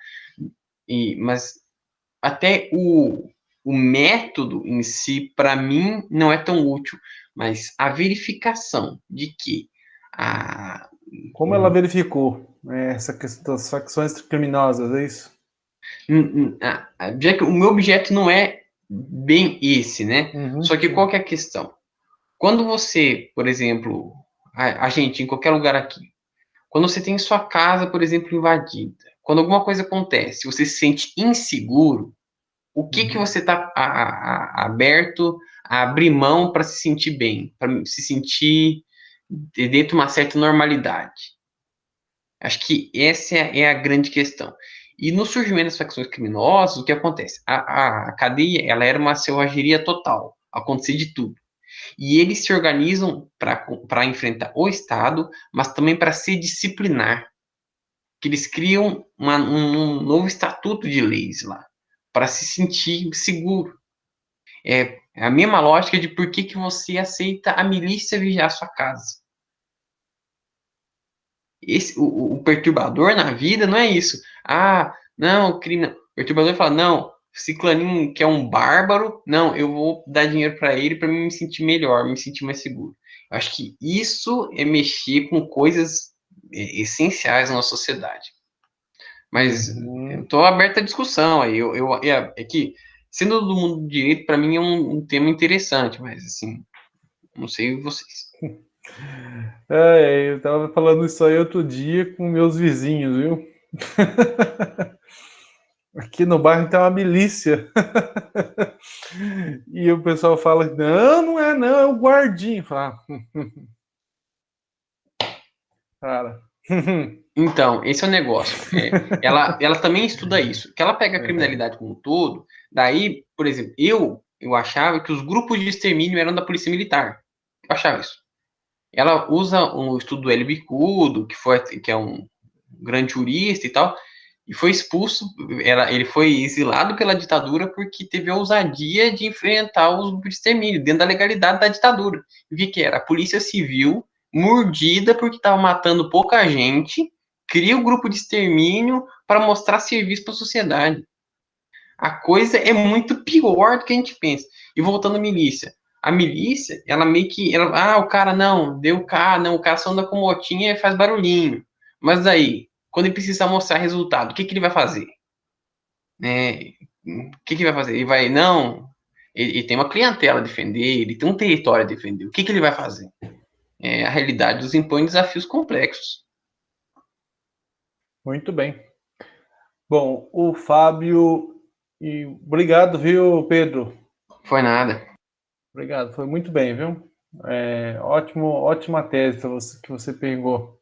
Mas até o método em si, para mim, não é tão útil. Mas a verificação de que Como ela verificou essa questão das facções criminosas, é isso? Já que o meu objeto não é bem esse, né? Só que qual que é a questão? Quando você, por exemplo, a gente em qualquer lugar aqui, quando você tem sua casa, por exemplo, invadida, quando alguma coisa acontece, você se sente inseguro, o que que você está aberto a abrir mão para se sentir bem, para se sentir dentro de uma certa normalidade? Acho que essa é a grande questão. E no surgimento das facções criminosas, o que acontece? A cadeia, ela era uma selvageria total, acontecia de tudo. E eles se organizam para enfrentar o Estado, mas também para se disciplinar. Que eles criam um novo estatuto de leis lá, para se sentir seguro. É a mesma lógica de por que você aceita a milícia vigiar a sua casa. O perturbador na vida não é isso. Não, o perturbador fala, não, ciclaninho que é um bárbaro, não, eu vou dar dinheiro para ele para me sentir melhor, me sentir mais seguro. Eu acho que isso é mexer com coisas essenciais na nossa sociedade. Mas eu estou aberto à discussão aí. É que, sendo do mundo do direito, para mim é um tema interessante, mas assim, não sei vocês. Eu estava falando isso aí outro dia com meus vizinhos, viu? Aqui no bairro tem uma milícia. E o pessoal fala, não é não, é o guardinha. Fala, cara. Então, esse é o negócio. Ela também estuda isso. Que ela pega a criminalidade como um todo. Daí, por exemplo, eu achava que os grupos de extermínio eram da polícia militar. Eu achava isso. Ela usa um estudo do Hélio Bicudo, que é um grande jurista e tal, e foi expulso. Ele foi exilado pela ditadura porque teve a ousadia de enfrentar os grupos de extermínio dentro da legalidade da ditadura. E o que era? A polícia civil, mordida porque estava matando pouca gente, cria o grupo de extermínio para mostrar serviço para a sociedade. A coisa é muito pior do que a gente pensa. E voltando à milícia, A milícia, ela meio que, o cara não, deu o cara, não, o cara só anda com motinha e faz barulhinho. Mas daí, quando ele precisa mostrar resultado, o que que ele vai fazer? Né? O que que ele vai fazer? Ele vai, não, ele tem uma clientela a defender, ele tem um território a defender. O que que ele vai fazer? A realidade nos impõe desafios complexos. Muito bem. Bom, o Fábio. E obrigado, viu, Pedro? Foi nada. Obrigado, foi muito bem, viu? Ótima tese que você pegou.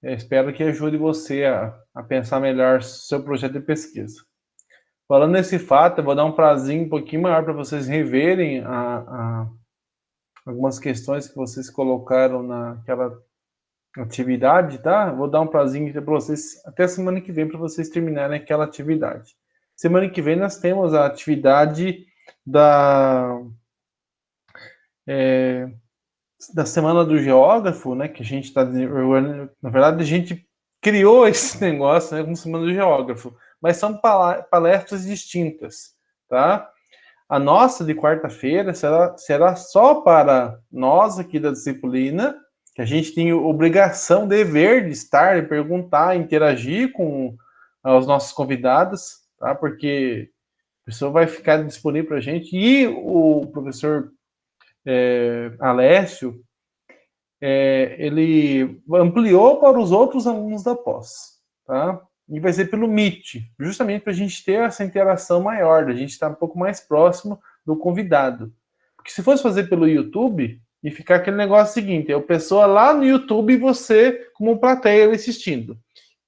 Espero que ajude você a pensar melhor seu projeto de pesquisa. Falando nesse fato, eu vou dar um prazinho um pouquinho maior para vocês reverem algumas questões que vocês colocaram naquela atividade, tá? Vou dar um prazinho para vocês até semana que vem para vocês terminarem aquela atividade. Semana que vem nós temos a atividade da Semana do Geógrafo, né? Que a gente está, na verdade, a gente criou esse negócio, né, como Semana do Geógrafo, mas são palestras distintas, tá? A nossa de quarta-feira será só para nós aqui da disciplina, que a gente tem obrigação, dever de estar, de perguntar, interagir com os nossos convidados, tá? Porque a pessoa vai ficar disponível para a gente. E o professor Alessio, ele ampliou para os outros alunos da pós, tá? E vai ser pelo Meet, justamente para a gente ter essa interação maior, a gente estar um pouco mais próximo do convidado. Porque se fosse fazer pelo YouTube, e ficar aquele negócio seguinte, é a pessoa lá no YouTube e você como plateia assistindo.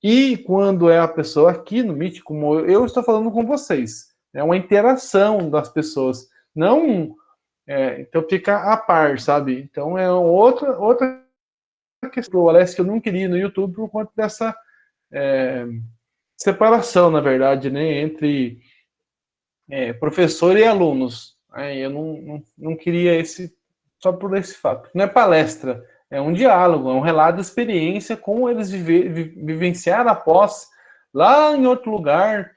E quando é a pessoa aqui no Meet, como eu estou falando com vocês, é uma interação das pessoas, não... então fica a par, sabe? Então é outra questão. O Alex, que eu não queria ir no YouTube por conta dessa separação, na verdade, né, entre professor e alunos. Eu não queria só por esse fato. Não é palestra, é um diálogo, é um relato de experiência, como eles vivenciaram após lá em outro lugar,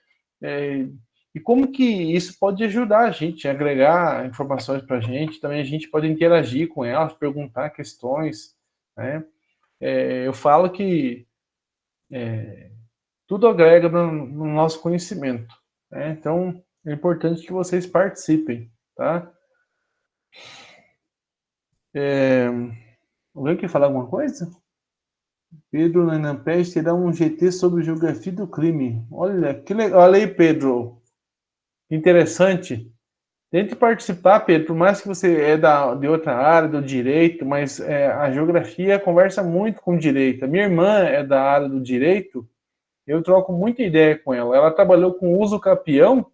e como que isso pode ajudar a gente, a agregar informações para a gente, também a gente pode interagir com elas, perguntar questões, né? Eu falo que tudo agrega no nosso conhecimento, né? Então, é importante que vocês participem, tá? Alguém quer falar alguma coisa? Pedro na Inampest terá um GT sobre geografia do crime. Olha, que legal. Olha aí, Pedro. Interessante. Tente participar, Pedro, por mais que você de outra área, do direito, mas a geografia conversa muito com o direito. A minha irmã é da área do direito, eu troco muita ideia com ela. Ela trabalhou com uso capião,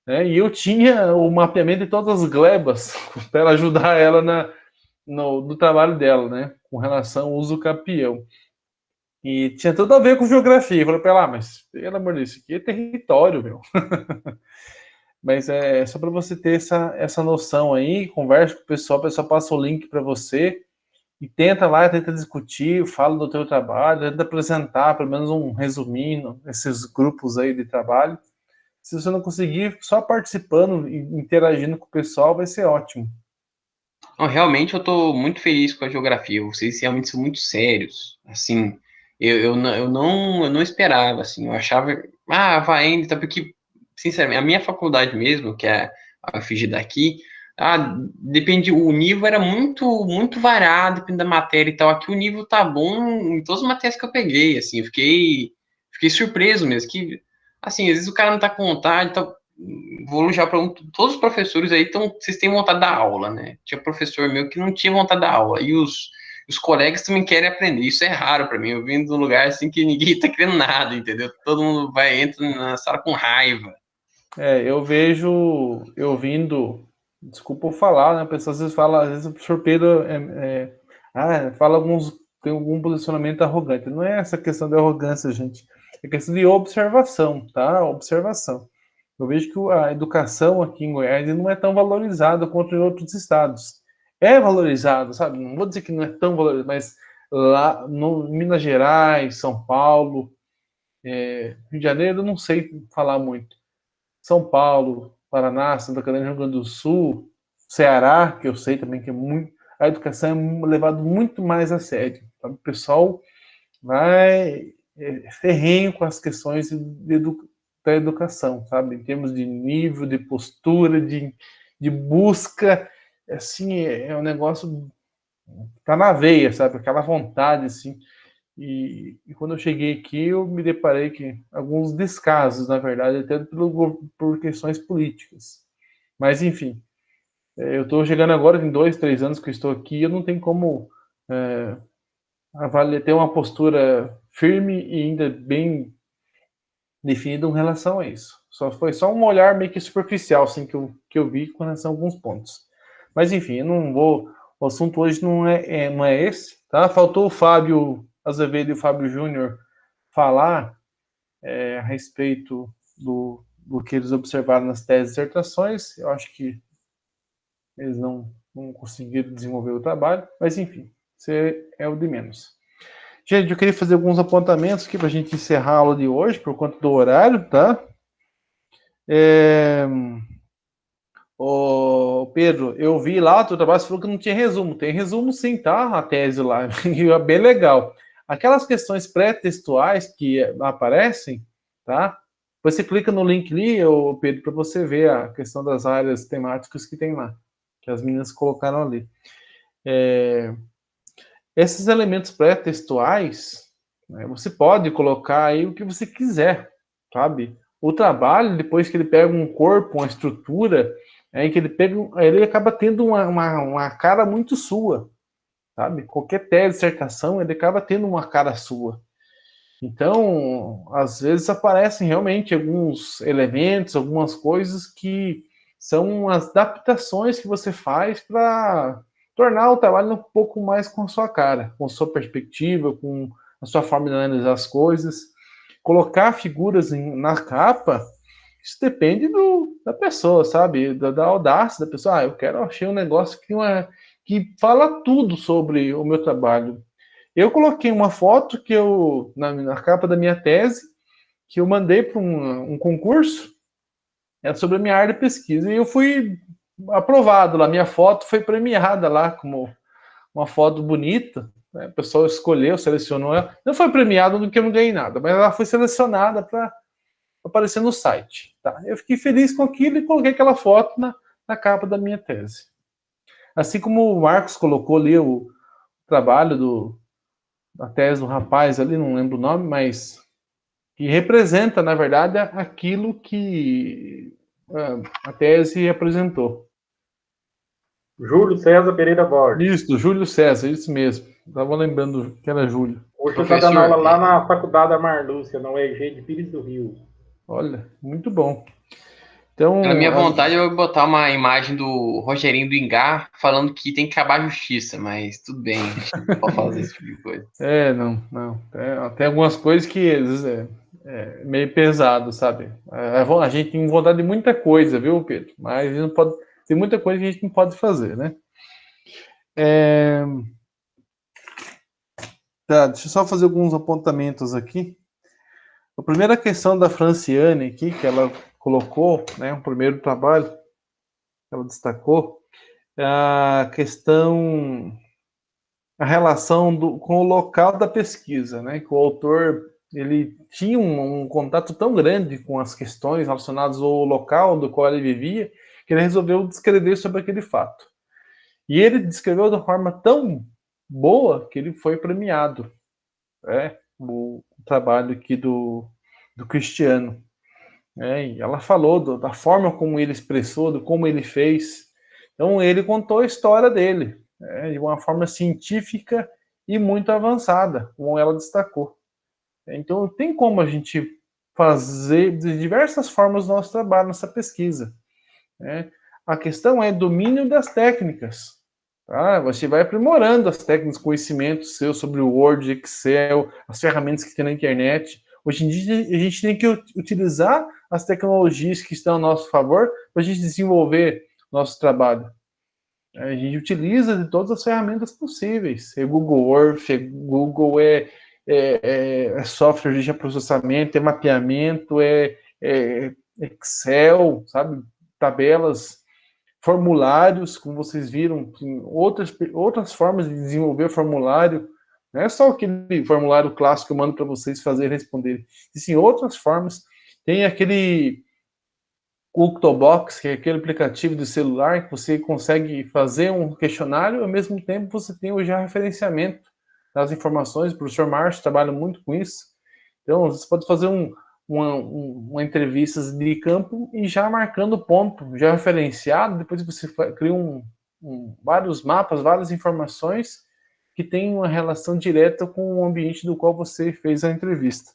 né, e eu tinha o mapeamento de todas as glebas para ajudar ela no trabalho dela, né, com relação ao uso capião. E tinha tudo a ver com geografia. Eu falei para ela, mas pelo amor de Deus, isso aqui é território, meu. Mas é só para você ter essa noção aí, conversa com o pessoal passa o link para você e tenta discutir, fala do teu trabalho, tenta apresentar pelo menos um resuminho esses grupos aí de trabalho. Se você não conseguir, só participando e interagindo com o pessoal vai ser ótimo. Não, realmente eu estou muito feliz com a geografia. Vocês realmente são muito sérios. Assim, eu não esperava, assim, eu achava, vai ainda, tá, porque, sinceramente, a minha faculdade mesmo, que é a UFG daqui, depende, o nível era muito variado, depende da matéria e tal. Aqui o nível tá bom em todas as matérias que eu peguei, assim, eu fiquei surpreso mesmo, que, assim, às vezes o cara não tá com vontade, tá, vou elogiar para todos os professores aí, vocês têm vontade da aula, né? Tinha professor meu que não tinha vontade da aula, e os colegas também querem aprender. Isso é raro para mim. Eu vim de um lugar assim que ninguém tá querendo nada, entendeu? Todo mundo entra na sala com raiva. Eu vejo, desculpa eu falar, né? A pessoa às vezes fala, às vezes o professor Pedro fala tem algum posicionamento arrogante. Não é essa questão de arrogância, gente. É questão de observação, tá? Observação. Eu vejo que a educação aqui em Goiás não é tão valorizada quanto em outros estados. É valorizado, sabe? Não vou dizer que não é tão valorizado, mas lá no Minas Gerais, São Paulo, Rio de Janeiro, eu não sei falar muito. São Paulo, Paraná, Santa Catarina, Rio Grande do Sul, Ceará, que eu sei também que a educação é levada muito mais a sério. Sabe? O pessoal vai ferrenho com as questões da educação, sabe? Em termos de nível, de postura, de busca, assim, é um negócio tá na veia, sabe? Aquela vontade, assim. E quando eu cheguei aqui, eu me deparei que alguns descasos, na verdade, até por questões políticas. Mas, enfim, eu estou chegando agora, tem 2, 3 anos que eu estou aqui, eu não tenho como ter uma postura firme e ainda bem definida em relação a isso. Foi só um olhar meio que superficial, assim, que eu vi com relação a alguns pontos. Mas, enfim, eu não vou... O assunto hoje não é esse, tá? Faltou o Fábio Azevedo e o Fábio Júnior falar a respeito do que eles observaram nas teses e dissertações. Eu acho que eles não conseguiram desenvolver o trabalho, mas, enfim, isso é o de menos. Gente, eu queria fazer alguns apontamentos aqui para a gente encerrar a aula de hoje, por conta do horário, tá? Ô, Pedro, eu vi lá o teu trabalho, você falou que não tinha resumo. Tem resumo sim, tá? A tese lá, e é bem legal. Aquelas questões pré-textuais que aparecem, tá? Você clica no link ali, ô, Pedro, para você ver a questão das áreas temáticas que tem lá, que as meninas colocaram ali. Esses elementos pré-textuais, né, você pode colocar aí o que você quiser, sabe? O trabalho, depois que ele pega um corpo, uma estrutura, que ele acaba tendo uma cara muito sua, sabe? Qualquer tese, dissertação, ele acaba tendo uma cara sua. Então, às vezes aparecem realmente alguns elementos, algumas coisas que são as adaptações que você faz para tornar o trabalho um pouco mais com a sua cara, com a sua perspectiva, com a sua forma de analisar as coisas. Colocar figuras na capa, isso depende da pessoa, sabe? Da audácia da pessoa. Achei um negócio que fala tudo sobre o meu trabalho. Eu coloquei uma foto na capa da minha tese, que eu mandei para um concurso, sobre a minha área de pesquisa, e eu fui aprovado lá. Minha foto foi premiada lá como uma foto bonita, né? O pessoal escolheu, selecionou ela. Não foi premiada porque eu não ganhei nada, mas ela foi selecionada para aparecer no site. Tá? Eu fiquei feliz com aquilo e coloquei aquela foto na capa da minha tese. Assim como o Marcos colocou ali o trabalho da tese do rapaz ali, não lembro o nome, mas que representa, na verdade, aquilo que a tese apresentou. Júlio César Pereira Borges. Isso, Júlio César, isso mesmo. Estava lembrando que era Júlio. Hoje eu estou dando aula lá na Faculdade da Marlúcia, na UEG de Pires do Rio. Olha, muito bom. Então, na minha vontade, eu vou botar uma imagem do Rogerinho do Engar falando que tem que acabar a justiça, mas tudo bem, a gente não pode fazer esse tipo de coisa. Não. Tem algumas coisas que às vezes é meio pesado, sabe? A gente tem vontade de muita coisa, viu, Pedro? Mas a gente não pode, tem muita coisa que a gente não pode fazer, né? Tá, deixa eu só fazer alguns apontamentos aqui. A primeira questão da Franciane aqui, que ela colocou, né, o primeiro trabalho que ela destacou, é a questão, a relação com o local da pesquisa, né, que o autor ele tinha um contato tão grande com as questões relacionadas ao local do qual ele vivia, que ele resolveu descrever sobre aquele fato. E ele descreveu de uma forma tão boa que ele foi premiado. O trabalho aqui do Cristiano. E ela falou da forma como ele expressou, de como ele fez. Então, ele contou a história dele, de uma forma científica e muito avançada, como ela destacou. Então, tem como a gente fazer de diversas formas o nosso trabalho, nossa pesquisa. A questão é domínio das técnicas. Tá? Você vai aprimorando as técnicas, conhecimentos seus sobre o Word, Excel, as ferramentas que tem na internet. Hoje em dia, a gente tem que utilizar as tecnologias que estão a nosso favor para a gente desenvolver nosso trabalho. A gente utiliza de todas as ferramentas possíveis. É Google Earth, Google software de processamento, mapeamento, Excel, sabe? Tabelas formulários, como vocês viram, tem outras formas de desenvolver formulário. Não é só aquele formulário clássico que eu mando para vocês fazer e responder. Existem outras formas. Tem aquele Octobox, que é aquele aplicativo de celular que você consegue fazer um questionário, ao mesmo tempo você tem o georreferenciamento das informações. O professor Márcio trabalha muito com isso. Então, você pode fazer uma entrevista de campo e já marcando ponto, já referenciado. Depois você cria vários mapas, várias informações que têm uma relação direta com o ambiente do qual você fez a entrevista.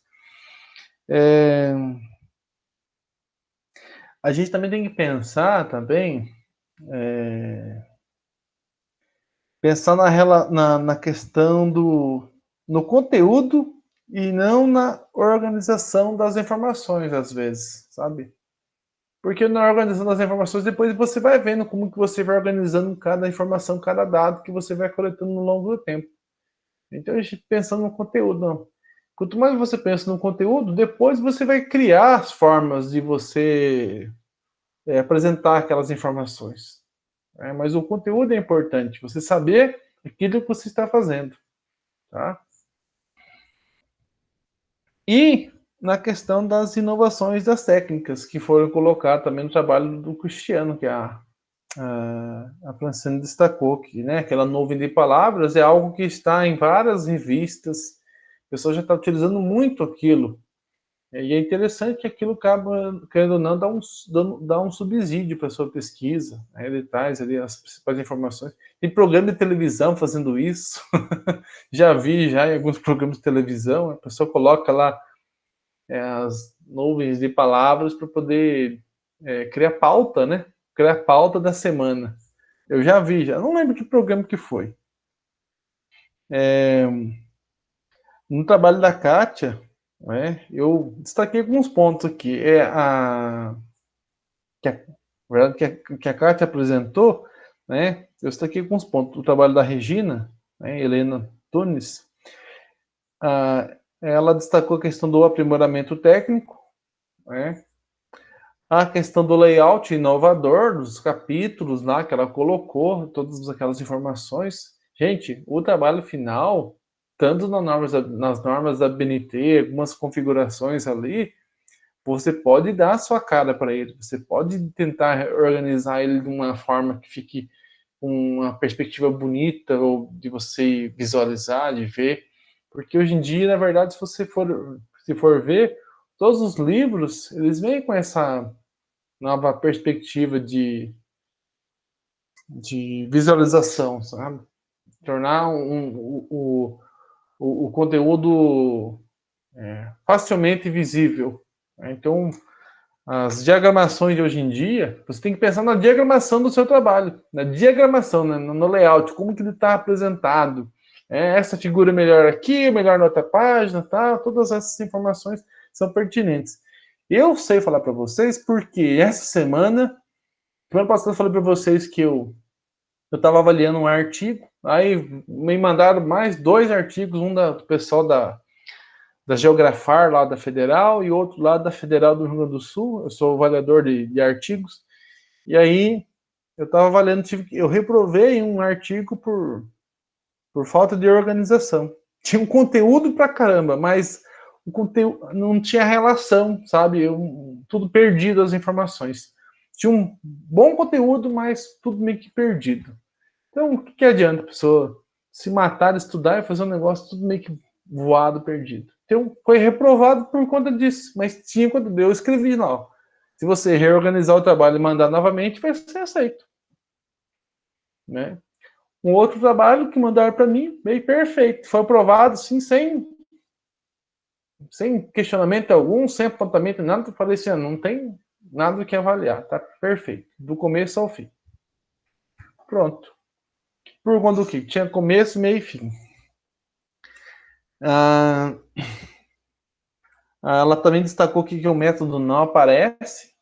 A gente também tem que pensar pensar na questão no conteúdo e não na organização das informações, às vezes, sabe? Porque na organização das informações, depois você vai vendo como que você vai organizando cada informação, cada dado que você vai coletando no longo do tempo. Então, a gente pensando no conteúdo, não. Quanto mais você pensa no conteúdo, depois você vai criar as formas de você apresentar aquelas informações. Mas o conteúdo é importante, você saber aquilo que você está fazendo. Tá? E na questão das inovações das técnicas, que foram colocadas também no trabalho do Cristiano, que a Francine destacou, que aquela nuvem de palavras é algo que está em várias revistas, a pessoa já está utilizando muito aquilo. E é interessante que aquilo acaba, querendo ou não, dá um subsídio para a sua pesquisa. Ele traz ali as principais informações. Tem programa de televisão fazendo isso. Já vi em alguns programas de televisão, a pessoa coloca lá as nuvens de palavras para poder criar pauta, né? Criar pauta da semana. Eu já vi, não lembro que programa que foi. No trabalho da Kátia, eu destaquei alguns pontos aqui. Que a Kátia apresentou, eu destaquei alguns pontos. O trabalho da Regina, Helena Tunes, ela destacou a questão do aprimoramento técnico, a questão do layout inovador dos capítulos lá que ela colocou, todas aquelas informações. Gente, o trabalho final, tanto nas normas da BNT, algumas configurações ali, você pode dar a sua cara para ele, você pode tentar organizar ele de uma forma que fique uma perspectiva bonita, ou de você visualizar, de ver, porque hoje em dia, na verdade, se você for ver, todos os livros, eles vêm com essa nova perspectiva de visualização, sabe? Tornar o conteúdo facilmente visível. Então, as diagramações de hoje em dia, você tem que pensar na diagramação do seu trabalho, na diagramação, no layout, como que ele está apresentado. Essa figura é melhor aqui, melhor na outra página, tá? Todas essas informações são pertinentes. Eu sei falar para vocês porque essa semana passada eu falei para vocês que eu estava avaliando um artigo, aí me mandaram mais 2 artigos, um do pessoal da Geografar, lá da Federal, e outro lá da Federal do Rio Grande do Sul. Eu sou avaliador de artigos, e aí eu estava avaliando, eu reprovei um artigo por falta de organização. Tinha um conteúdo pra caramba, mas o conteúdo não tinha relação, sabe? Tudo perdido as informações. Tinha um bom conteúdo, mas tudo meio que perdido. Então, o que adianta a pessoa se matar, estudar e fazer um negócio tudo meio que voado, perdido? Então, foi reprovado por conta disso, mas tinha quando eu escrevi lá. Se você reorganizar o trabalho e mandar novamente, vai ser aceito. Né? Um outro trabalho que mandaram para mim, veio perfeito. Foi aprovado, sim, sem questionamento algum, sem apontamento, nada. Eu falei assim, não tem nada que avaliar, tá perfeito, do começo ao fim. Pronto. Por conta do que? Tinha começo, meio e fim. Ela também destacou que o método não aparece,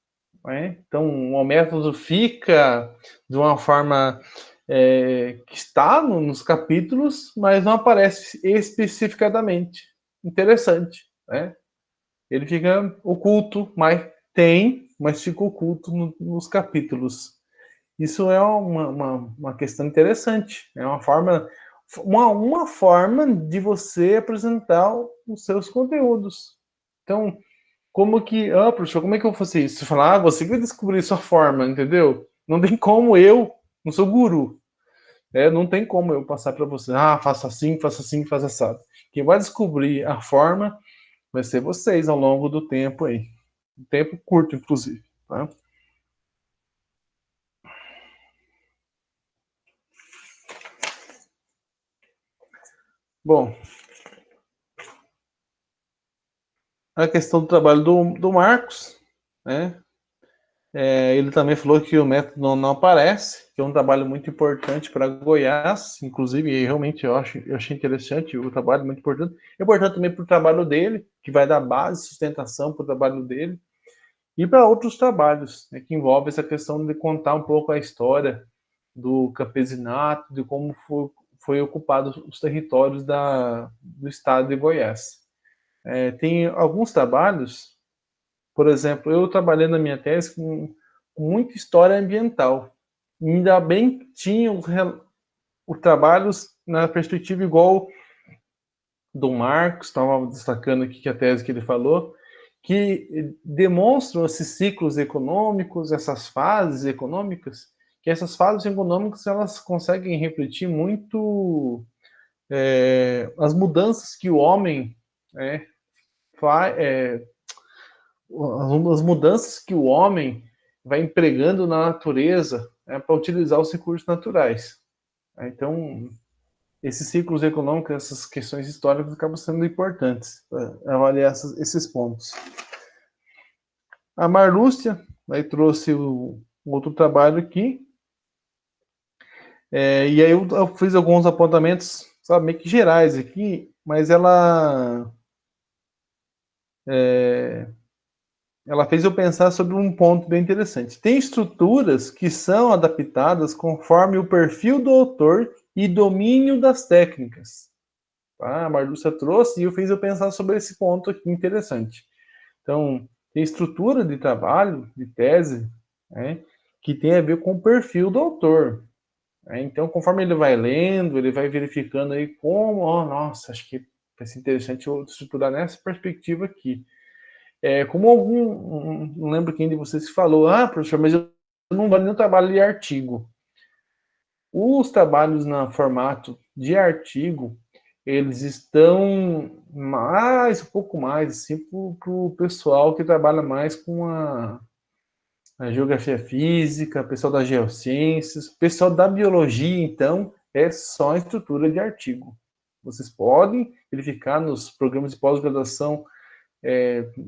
então o método fica de uma forma que está nos capítulos, mas não aparece especificadamente. Interessante, Ele fica oculto, mas fica oculto nos capítulos. Isso é uma questão interessante. É uma forma de você apresentar os seus conteúdos. Então, professor, como é que eu vou fazer isso? Você fala, você que vai descobrir sua forma, entendeu? Não tem como não sou guru. Não tem como eu passar para você, faça assim, faça assado. Quem vai descobrir a forma vai ser vocês ao longo do tempo aí. Um tempo curto, inclusive. Tá? Bom, a questão do trabalho do Marcos, né? Ele também falou que o método não aparece, que é um trabalho muito importante para Goiás, inclusive, e realmente eu achei interessante o trabalho, muito importante. É importante também para o trabalho dele, que vai dar base, sustentação para o trabalho dele, e para outros trabalhos, né, que envolvem essa questão de contar um pouco a história do campesinato, de como foi ocupado os territórios do estado de Goiás. Tem alguns trabalhos, por exemplo, eu trabalhei na minha tese com muita história ambiental. Ainda bem que tinha os trabalhos na perspectiva igual do Marcos, estava destacando aqui que a tese que ele falou, que demonstram esses ciclos econômicos, essas fases econômicas, que essas fases econômicas elas conseguem refletir muito as mudanças que o homem faz, as mudanças que o homem vai empregando na natureza para utilizar os recursos naturais. Então, esses ciclos econômicos, essas questões históricas acabam sendo importantes para avaliar esses pontos. A Marlúcia trouxe o outro trabalho aqui, e aí eu fiz alguns apontamentos, sabe, meio que gerais aqui, mas ela fez eu pensar sobre um ponto bem interessante. Tem estruturas que são adaptadas conforme o perfil do autor e domínio das técnicas. A Marlúcia trouxe e eu fiz eu pensar sobre esse ponto aqui interessante. Então, tem estrutura de trabalho, de tese, né, que tem a ver com o perfil do autor. Então, conforme ele vai lendo, ele vai verificando aí nossa, acho que vai ser interessante eu estruturar nessa perspectiva aqui. Não lembro quem de vocês falou, professor, mas eu não vou nem trabalho de artigo. Os trabalhos no formato de artigo, eles estão um pouco mais, assim, para o pessoal que trabalha mais com a geografia física, pessoal das geociências, pessoal da biologia, então, é só estrutura de artigo. Vocês podem verificar nos programas de pós-graduação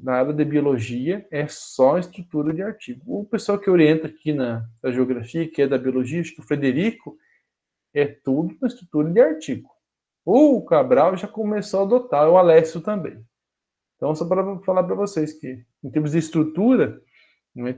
na área de biologia, é só estrutura de artigo. O pessoal que orienta aqui na geografia, que é da biologia, acho que o Frederico, é tudo na estrutura de artigo. O Cabral já começou a adotar, o Alessio também. Então, só para falar para vocês que, em termos de estrutura,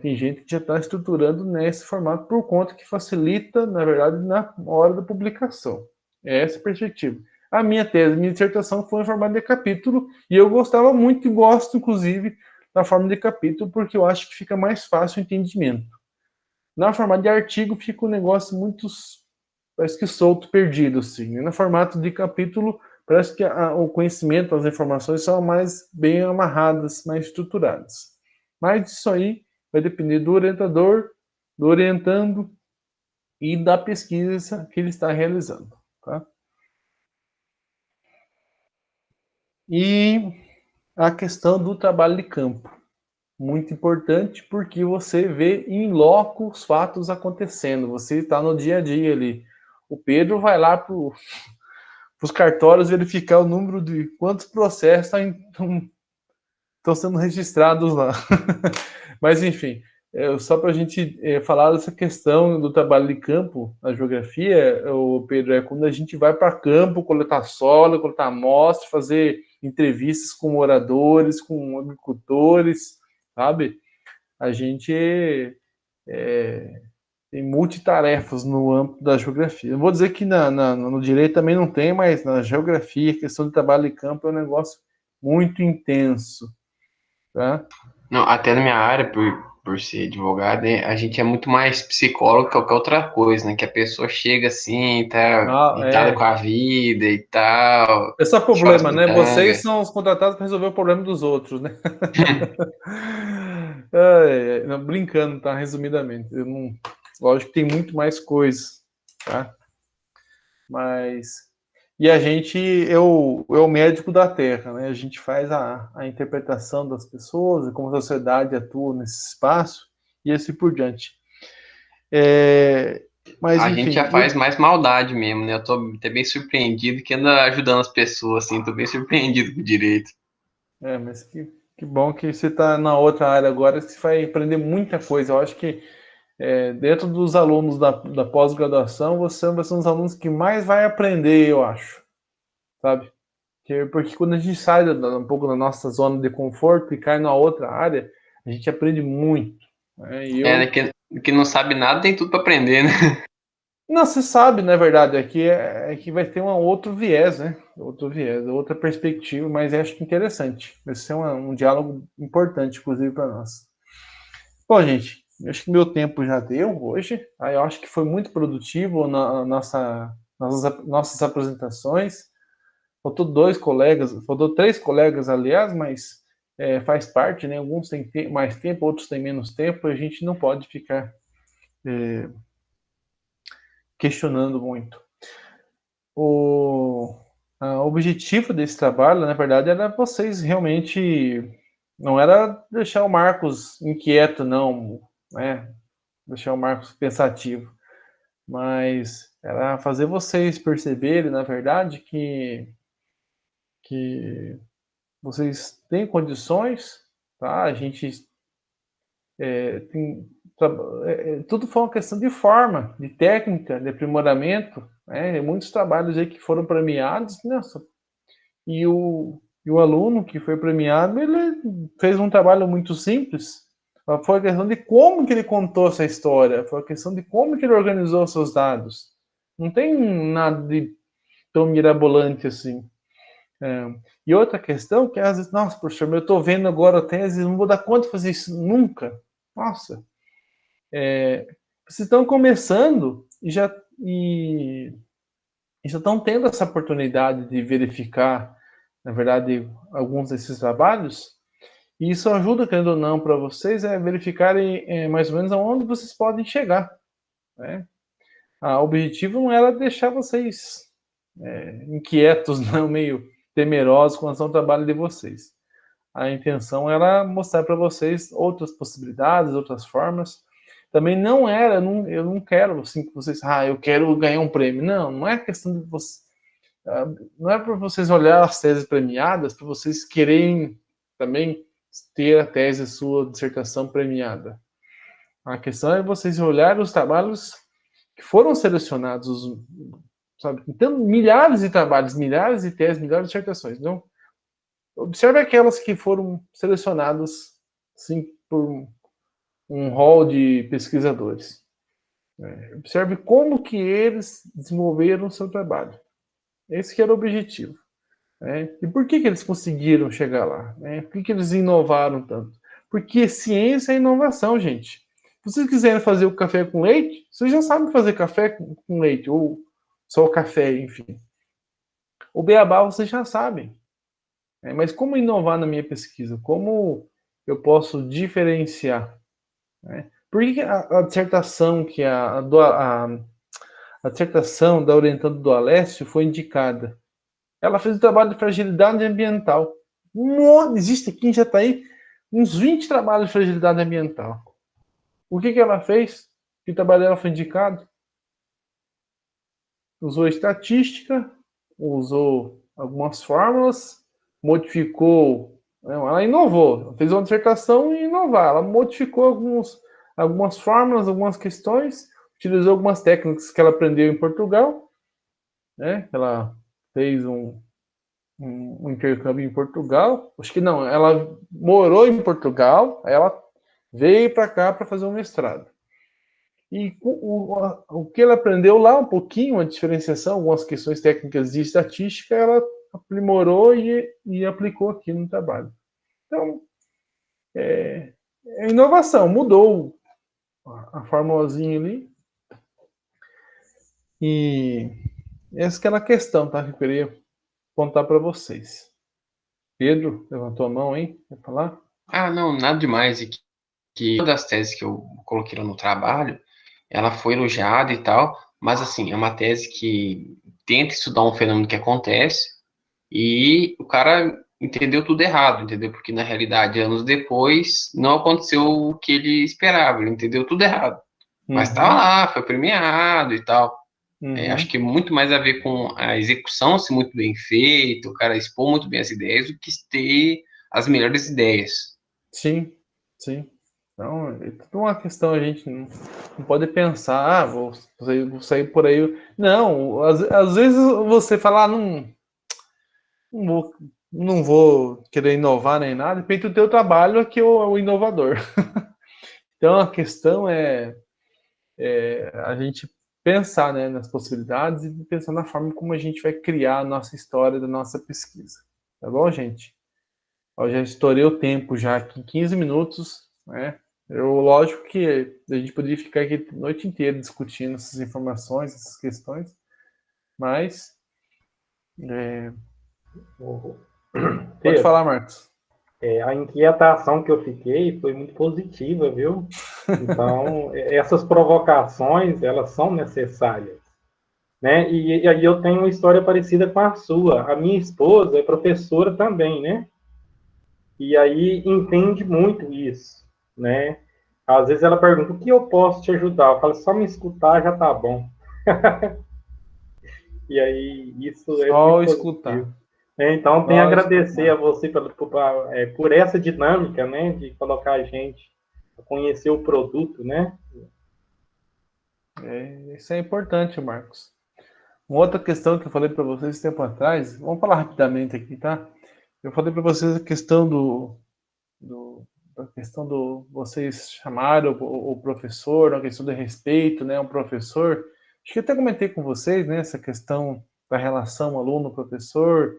tem gente que já está estruturando nesse formato por conta que facilita, na verdade, na hora da publicação. É essa a perspectiva. A minha tese, minha dissertação foi em formato de capítulo e eu gostava muito e gosto, inclusive, da forma de capítulo porque eu acho que fica mais fácil o entendimento. Na formato de artigo fica um negócio muito, parece que solto, perdido, assim. No formato de capítulo, parece que o conhecimento, as informações são mais bem amarradas, mais estruturadas. Mas isso aí vai depender do orientador, do orientando e da pesquisa que ele está realizando. Tá? E a questão do trabalho de campo. Muito importante porque você vê em loco os fatos acontecendo. Você está no dia a dia ali. O Pedro vai lá para os cartórios verificar o número de quantos processos estão sendo registrados lá. Mas, enfim, só para a gente falar dessa questão do trabalho de campo na geografia, Pedro, quando a gente vai para campo, coletar solo, coletar amostra, fazer entrevistas com moradores, com agricultores, sabe? A gente tem multitarefas no âmbito da geografia. Eu vou dizer que no direito também não tem, mas na geografia, a questão de trabalho de campo é um negócio muito intenso. Tá? Não, até na minha área, por ser advogado, né, a gente é muito mais psicólogo que qualquer outra coisa, né? Que a pessoa chega assim, tá irritada com a vida e tal, Esse é o chora as problema, né? Vocês pitangas. são os contratados para resolver o problema dos outros, né? Não, brincando, tá? Resumidamente. Eu não... Lógico que tem muito mais coisas, tá? Mas... E a gente, é o médico da Terra, né? A gente faz a interpretação das pessoas, e como a sociedade atua nesse espaço, e assim por diante. Mas, A gente enfim... já faz mais maldade mesmo, né? Eu tô até bem surpreendido que anda ajudando as pessoas, assim, tô bem surpreendido com o direito. Mas que bom que você está na outra área agora, você vai aprender muita coisa. Eu acho que dentro dos alunos da pós-graduação, você vai ser um dos alunos que mais vai aprender, eu acho, sabe? Porque quando a gente sai um pouco da nossa zona de conforto e cai na outra área, a gente aprende muito, né? Né, que não sabe nada tem tudo para aprender, né? Não, você sabe, na verdade, é que vai ter um outro viés, né? Outro viés, outra perspectiva, mas acho que interessante. Vai ser um diálogo importante, inclusive, para nós. Bom, gente, acho que meu tempo já deu hoje. Aí eu acho que foi muito produtivo nossas apresentações. Faltou três colegas, aliás, mas faz parte, né? Alguns têm mais tempo, outros têm menos tempo. A gente não pode ficar questionando muito. O objetivo desse trabalho, na verdade, era vocês realmente... Não era deixar o Marcos inquieto, não, né? Deixar o Marcos pensativo. Mas era fazer vocês perceberem, na verdade, que vocês têm condições, tá? A gente tudo foi uma questão de forma, de técnica, de aprimoramento, né? Muitos trabalhos aí que foram premiados, nossa, e o aluno que foi premiado, ele fez um trabalho muito simples. Foi a questão de como que ele contou essa história, foi a questão de como que ele organizou seus dados. Não tem nada de tão mirabolante assim. E outra questão que às vezes, nossa, professor, eu estou vendo agora a tese, não vou dar conta de fazer isso nunca. Nossa, vocês estão começando e já estão tendo essa oportunidade de verificar, na verdade, alguns desses trabalhos. E isso ajuda, querendo ou não, para vocês verificarem mais ou menos aonde vocês podem chegar, né? O objetivo não era deixar vocês inquietos, não, meio temerosos com relação ao trabalho de vocês. A intenção era mostrar para vocês outras possibilidades, outras formas. Também não era, eu não quero assim que vocês, eu quero ganhar um prêmio. Não, não é questão de vocês, não é para vocês olhar as teses premiadas, para vocês quererem também ter a tese sua dissertação premiada. A questão é vocês olharem os trabalhos que foram selecionados, sabe? Então, milhares de trabalhos, milhares de teses, milhares de dissertações. Então, observe aquelas que foram selecionadas, sim, por um hall de pesquisadores. Observe como que eles desenvolveram o seu trabalho. Esse que era o objetivo. E por que eles conseguiram chegar lá? Por que eles inovaram tanto? Porque ciência é inovação, gente. Se vocês quiserem fazer o café com leite, vocês já sabem fazer café com leite, ou só café, enfim. O beabá vocês já sabem. Mas como inovar na minha pesquisa? Como eu posso diferenciar? Por que a dissertação que a dissertação da orientanda do Alessio foi indicada? Ela fez um trabalho de fragilidade ambiental. Existe aqui, já está aí, uns 20 trabalhos de fragilidade ambiental. O que ela fez? Que trabalho dela foi indicado? Usou estatística, usou algumas fórmulas, modificou, ela inovou, fez uma dissertação e inovar. Ela modificou algumas fórmulas, algumas questões, utilizou algumas técnicas que ela aprendeu em Portugal, né? Ela fez um intercâmbio em Portugal. Acho que não, ela morou em Portugal, ela veio para cá para fazer um mestrado. E o que ela aprendeu lá, um pouquinho, a diferenciação, algumas questões técnicas de estatística, ela aprimorou e aplicou aqui no trabalho. Então, é inovação, mudou a formulazinha ali. E essa que era a questão, tá? Que eu queria contar para vocês. Pedro, levantou a mão, hein? Quer falar? Ah, não, nada demais. E que uma das teses que eu coloquei lá no trabalho, ela foi elogiada e tal, mas assim, é uma tese que tenta estudar um fenômeno que acontece e o cara entendeu tudo errado, entendeu? Porque na realidade, anos depois, não aconteceu o que ele esperava, ele entendeu tudo errado. Mas estava lá, foi premiado e tal. Acho que muito mais a ver com a execução ser muito bem feita, o cara expor muito bem as ideias, do que ter as melhores ideias. Sim, sim. Então, é tudo uma questão, a gente não pode pensar, vou sair por aí. Não, às vezes você fala, não vou, não vou querer inovar nem nada, de repente o teu trabalho é que é o inovador. Então a questão é a gente pensar, né, nas possibilidades e pensar na forma como a gente vai criar a nossa história da nossa pesquisa. Tá bom, gente? Eu já estourei o tempo já aqui, 15 minutos, né? Lógico que a gente poderia ficar aqui a noite inteira discutindo essas informações, essas questões, mas pode Pedro, falar, Marcos. a inquietação que eu fiquei foi muito positiva, viu? Então, essas provocações, elas são necessárias, né? E aí eu tenho uma história parecida com a sua. A minha esposa é professora também, né? E aí entende muito isso, né? Às vezes ela pergunta, o que eu posso te ajudar? Eu falo, só me escutar já tá bom. E aí isso é Só muito escutar. positivo. Então, tenho a Só agradecer a escutar. você por essa dinâmica, né? De colocar a gente a conhecer o produto, né? Isso é importante, Marcos. Uma outra questão que eu falei para vocês tempo atrás, vamos falar rapidamente aqui, tá? Eu falei para vocês a questão da questão do vocês chamarem o professor, a questão do respeito, né, um professor. Acho que eu até comentei com vocês, né, essa questão da relação aluno-professor.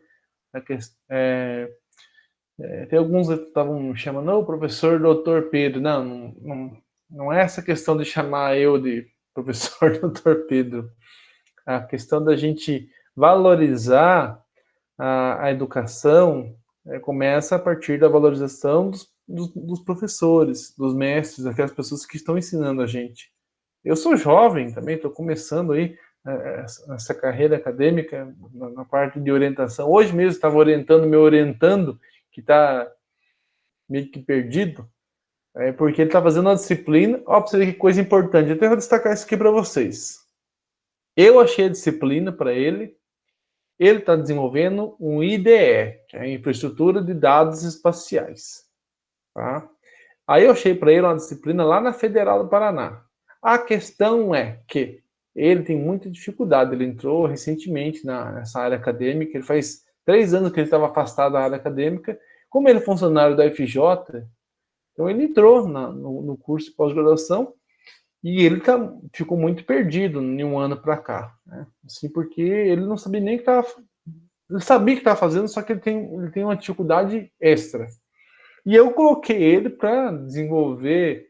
Tem alguns que estavam me chamando, não, professor doutor Pedro. Não é essa questão de chamar eu de professor doutor Pedro. A questão da gente valorizar a educação começa a partir da valorização dos professores, dos mestres, daquelas pessoas que estão ensinando a gente. Eu sou jovem também, estou começando aí essa carreira acadêmica na parte de orientação. Hoje mesmo estava orientando meu orientando, que está meio que perdido, porque ele está fazendo uma disciplina. Ó, para você ver que coisa importante. Eu até vou destacar isso aqui para vocês. Eu achei a disciplina para ele. Ele está desenvolvendo um IDE, que é a Infraestrutura de Dados Espaciais. Tá? Aí eu achei para ele uma disciplina lá na Federal do Paraná. A questão é que ele tem muita dificuldade. Ele entrou recentemente nessa área acadêmica. Ele faz 3 anos que ele estava afastado da área acadêmica. Como ele é funcionário da FJ, então ele entrou no curso de pós-graduação e ele ficou muito perdido em um ano para cá, né? Assim, porque ele não sabia nem o que estava. Ele sabia o que estava fazendo, só que ele tem uma dificuldade extra. E eu coloquei ele para desenvolver,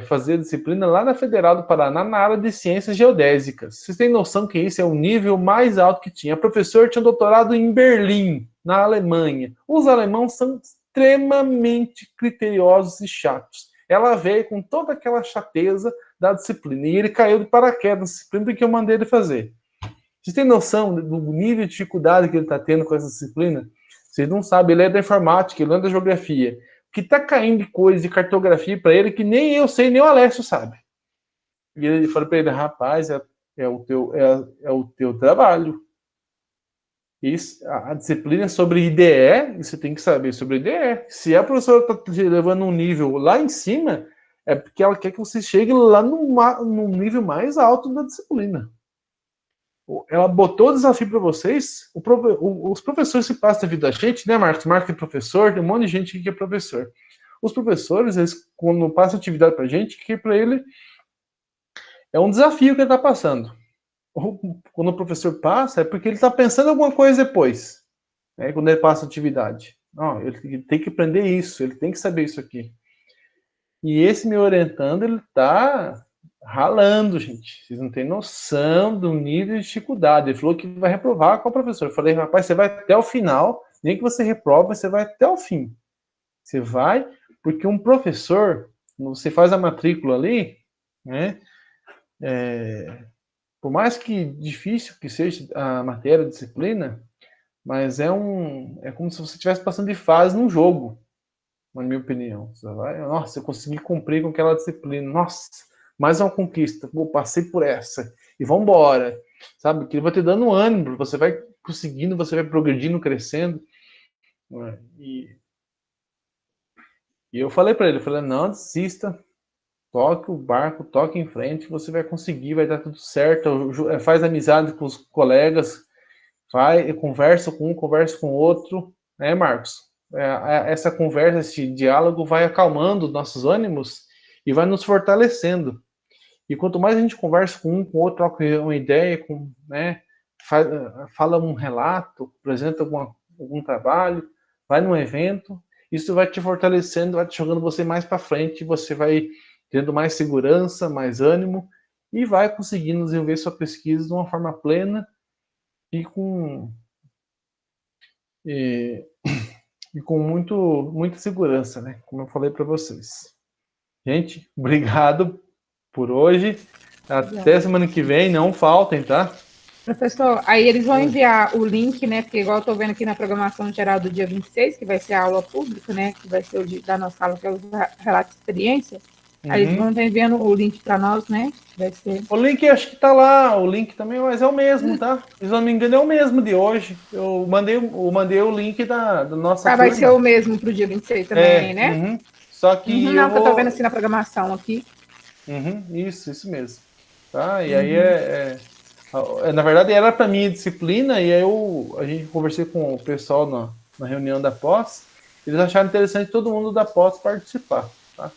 fazer disciplina lá na Federal do Paraná, na área de ciências geodésicas. Vocês têm noção que isso é o nível mais alto que tinha. A professora tinha doutorado em Berlim, na Alemanha. Os alemães são extremamente criteriosos e chatos. Ela veio com toda aquela chateza da disciplina. E ele caiu de paraquedas na disciplina que eu mandei ele fazer. Vocês têm noção do nível de dificuldade que ele está tendo com essa disciplina? Vocês não sabem, ele é da informática, ele é da geografia. O que está caindo de coisa de cartografia para ele que nem eu sei, nem o Alessio sabe. E ele falou para ele, rapaz, é o teu trabalho. Isso, a disciplina é sobre IDE, você tem que saber sobre IDE. Se a professora está te levando um nível lá em cima, é porque ela quer que você chegue lá no nível mais alto da disciplina. Ela botou o desafio para vocês. Os professores que passam a vida da gente, né, Marcos? Marcos é professor, tem um monte de gente que é professor. Os professores, eles, quando passam atividade para a gente, que para ele é um desafio que ele está passando. Quando o professor passa, é porque ele está pensando em alguma coisa depois, né, quando ele passa a atividade. Não, ele tem que aprender isso, ele tem que saber isso aqui. E esse meu orientando, ele tá ralando, gente. Vocês não têm noção do nível de dificuldade. Ele falou que vai reprovar com o professor. Eu falei, rapaz, você vai até o final, nem que você reprova, você vai até o fim. Você vai, porque um professor, você faz a matrícula ali, né? Por mais que difícil que seja a matéria, a disciplina, mas é como se você estivesse passando de fase num jogo, na minha opinião. Você vai, nossa, eu consegui cumprir com aquela disciplina. Nossa, mais uma conquista. Pô, passei por essa. E vamos embora. Sabe? Que ele vai te dando ânimo. Você vai conseguindo, você vai progredindo, crescendo. E eu falei para ele, eu falei, não desista. Toque o barco, toque em frente, você vai conseguir, vai dar tudo certo. Faz amizade com os colegas, vai, conversa com um, conversa com o outro, né, Marcos? Essa conversa, esse diálogo vai acalmando nossos ânimos e vai nos fortalecendo. E quanto mais a gente conversa com um, com o outro, troca uma ideia, né, fala um relato, apresenta algum trabalho, vai num evento, isso vai te fortalecendo, vai te jogando você mais para frente, você vai tendo mais segurança, mais ânimo, e vai conseguindo desenvolver sua pesquisa de uma forma plena e com muita segurança, né? Como eu falei para vocês. Gente, obrigado por hoje. Até semana que vem, não faltem, tá? Professor, aí eles vão enviar o link, né? Porque igual eu estou vendo aqui na programação geral do dia 26, que vai ser a aula pública, né? Que vai ser o dia da nossa aula, que é o relato de experiência. Aí eles vão estar enviando o link para nós, né? Vai ser... O link acho que tá lá, o link também, mas é o mesmo, tá? Se não me engano, é o mesmo de hoje. Eu mandei o link da nossa turma. Vai ser o mesmo para o dia 26 também, né? Só que não, que eu tô vendo assim na programação aqui. Isso mesmo. Tá? E aí na verdade era para minha disciplina, e aí a gente conversei com o pessoal na reunião da pós, eles acharam interessante todo mundo da pós participar. Tá?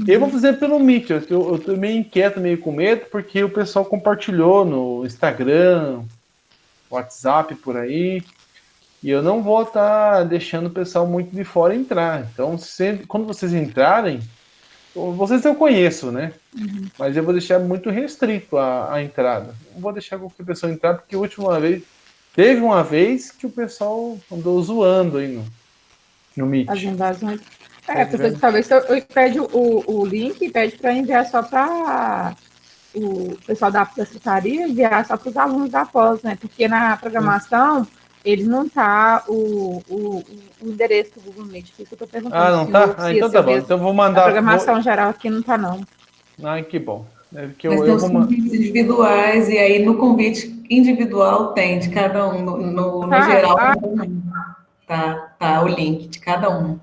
Eu vou fazer pelo Meet, eu tô meio inquieto, meio com medo, porque o pessoal compartilhou no Instagram, WhatsApp, por aí, e eu não vou estar deixando o pessoal muito de fora entrar. Então, quando vocês entrarem, vocês eu conheço, né? Mas eu vou deixar muito restrito a entrada. Não vou deixar qualquer pessoa entrar, porque teve uma vez que o pessoal andou zoando aí no Meet. As invasões. Porque talvez eu pede o link e pede para enviar só para o pessoal da secretaria, enviar só para os alunos da pós, né? Porque na programação ele não tá o endereço do Google Meet. Por isso eu tô perguntando. Não tá? Então tá bom. Então eu vou mandar. A programação geral aqui não tá, não. Que bom. Mas tem os convites individuais, e aí no convite individual tem de cada um, no geral também. Tá o link de cada um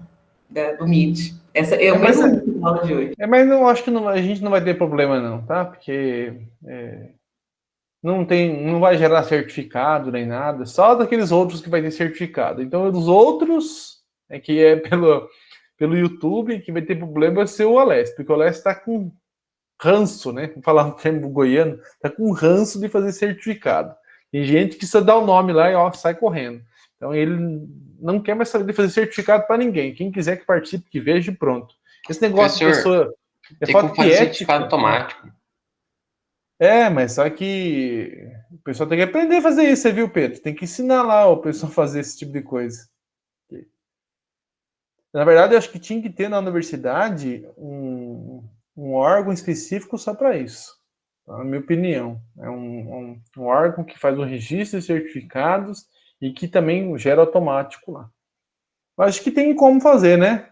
do Meet. Essa é o mesmo aula de hoje. Mas eu acho que a gente não vai ter problema não, tá? Porque não vai gerar certificado nem nada, só daqueles outros que vai ter certificado. Então, os outros, que é pelo YouTube, que vai ter problema vai ser o Alessio, porque o Alessio está com ranço, né? Vou falar um termo goiano, está com ranço de fazer certificado. Tem gente que só dá o nome lá e sai correndo. Então, ele não quer mais saber de fazer certificado para ninguém. Quem quiser que participe, que veja e pronto. Esse negócio de pessoa... Tem como fazer certificado automático. Mas só que o pessoal tem que aprender a fazer isso, você viu, Pedro? Tem que ensinar lá o pessoal a fazer esse tipo de coisa. Na verdade, eu acho que tinha que ter na universidade um órgão específico só para isso. Tá? Na minha opinião. É um órgão que faz o registro de certificados e que também gera automático lá. Eu acho que tem como fazer, né?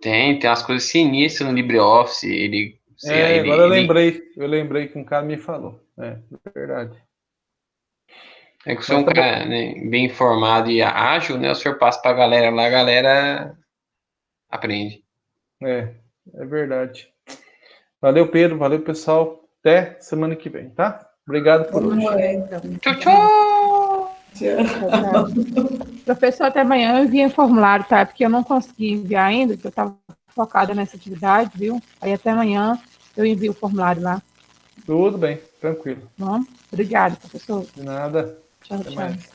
Tem umas coisas sinistras no LibreOffice, agora eu lembrei que um cara me falou. É verdade. É que você é um cara, né, bem informado e ágil, né? O senhor passa pra galera lá, a galera aprende. É verdade. Valeu, Pedro. Valeu, pessoal. Até semana que vem, tá? Obrigado por hoje. Tchau. Professor, até amanhã eu envio o formulário, tá? Porque eu não consegui enviar ainda, porque eu estava focada nessa atividade, viu? Aí até amanhã eu envio o formulário lá. Tudo bem, tranquilo. Bom, obrigada, professor. De nada. Tchau. Até mais.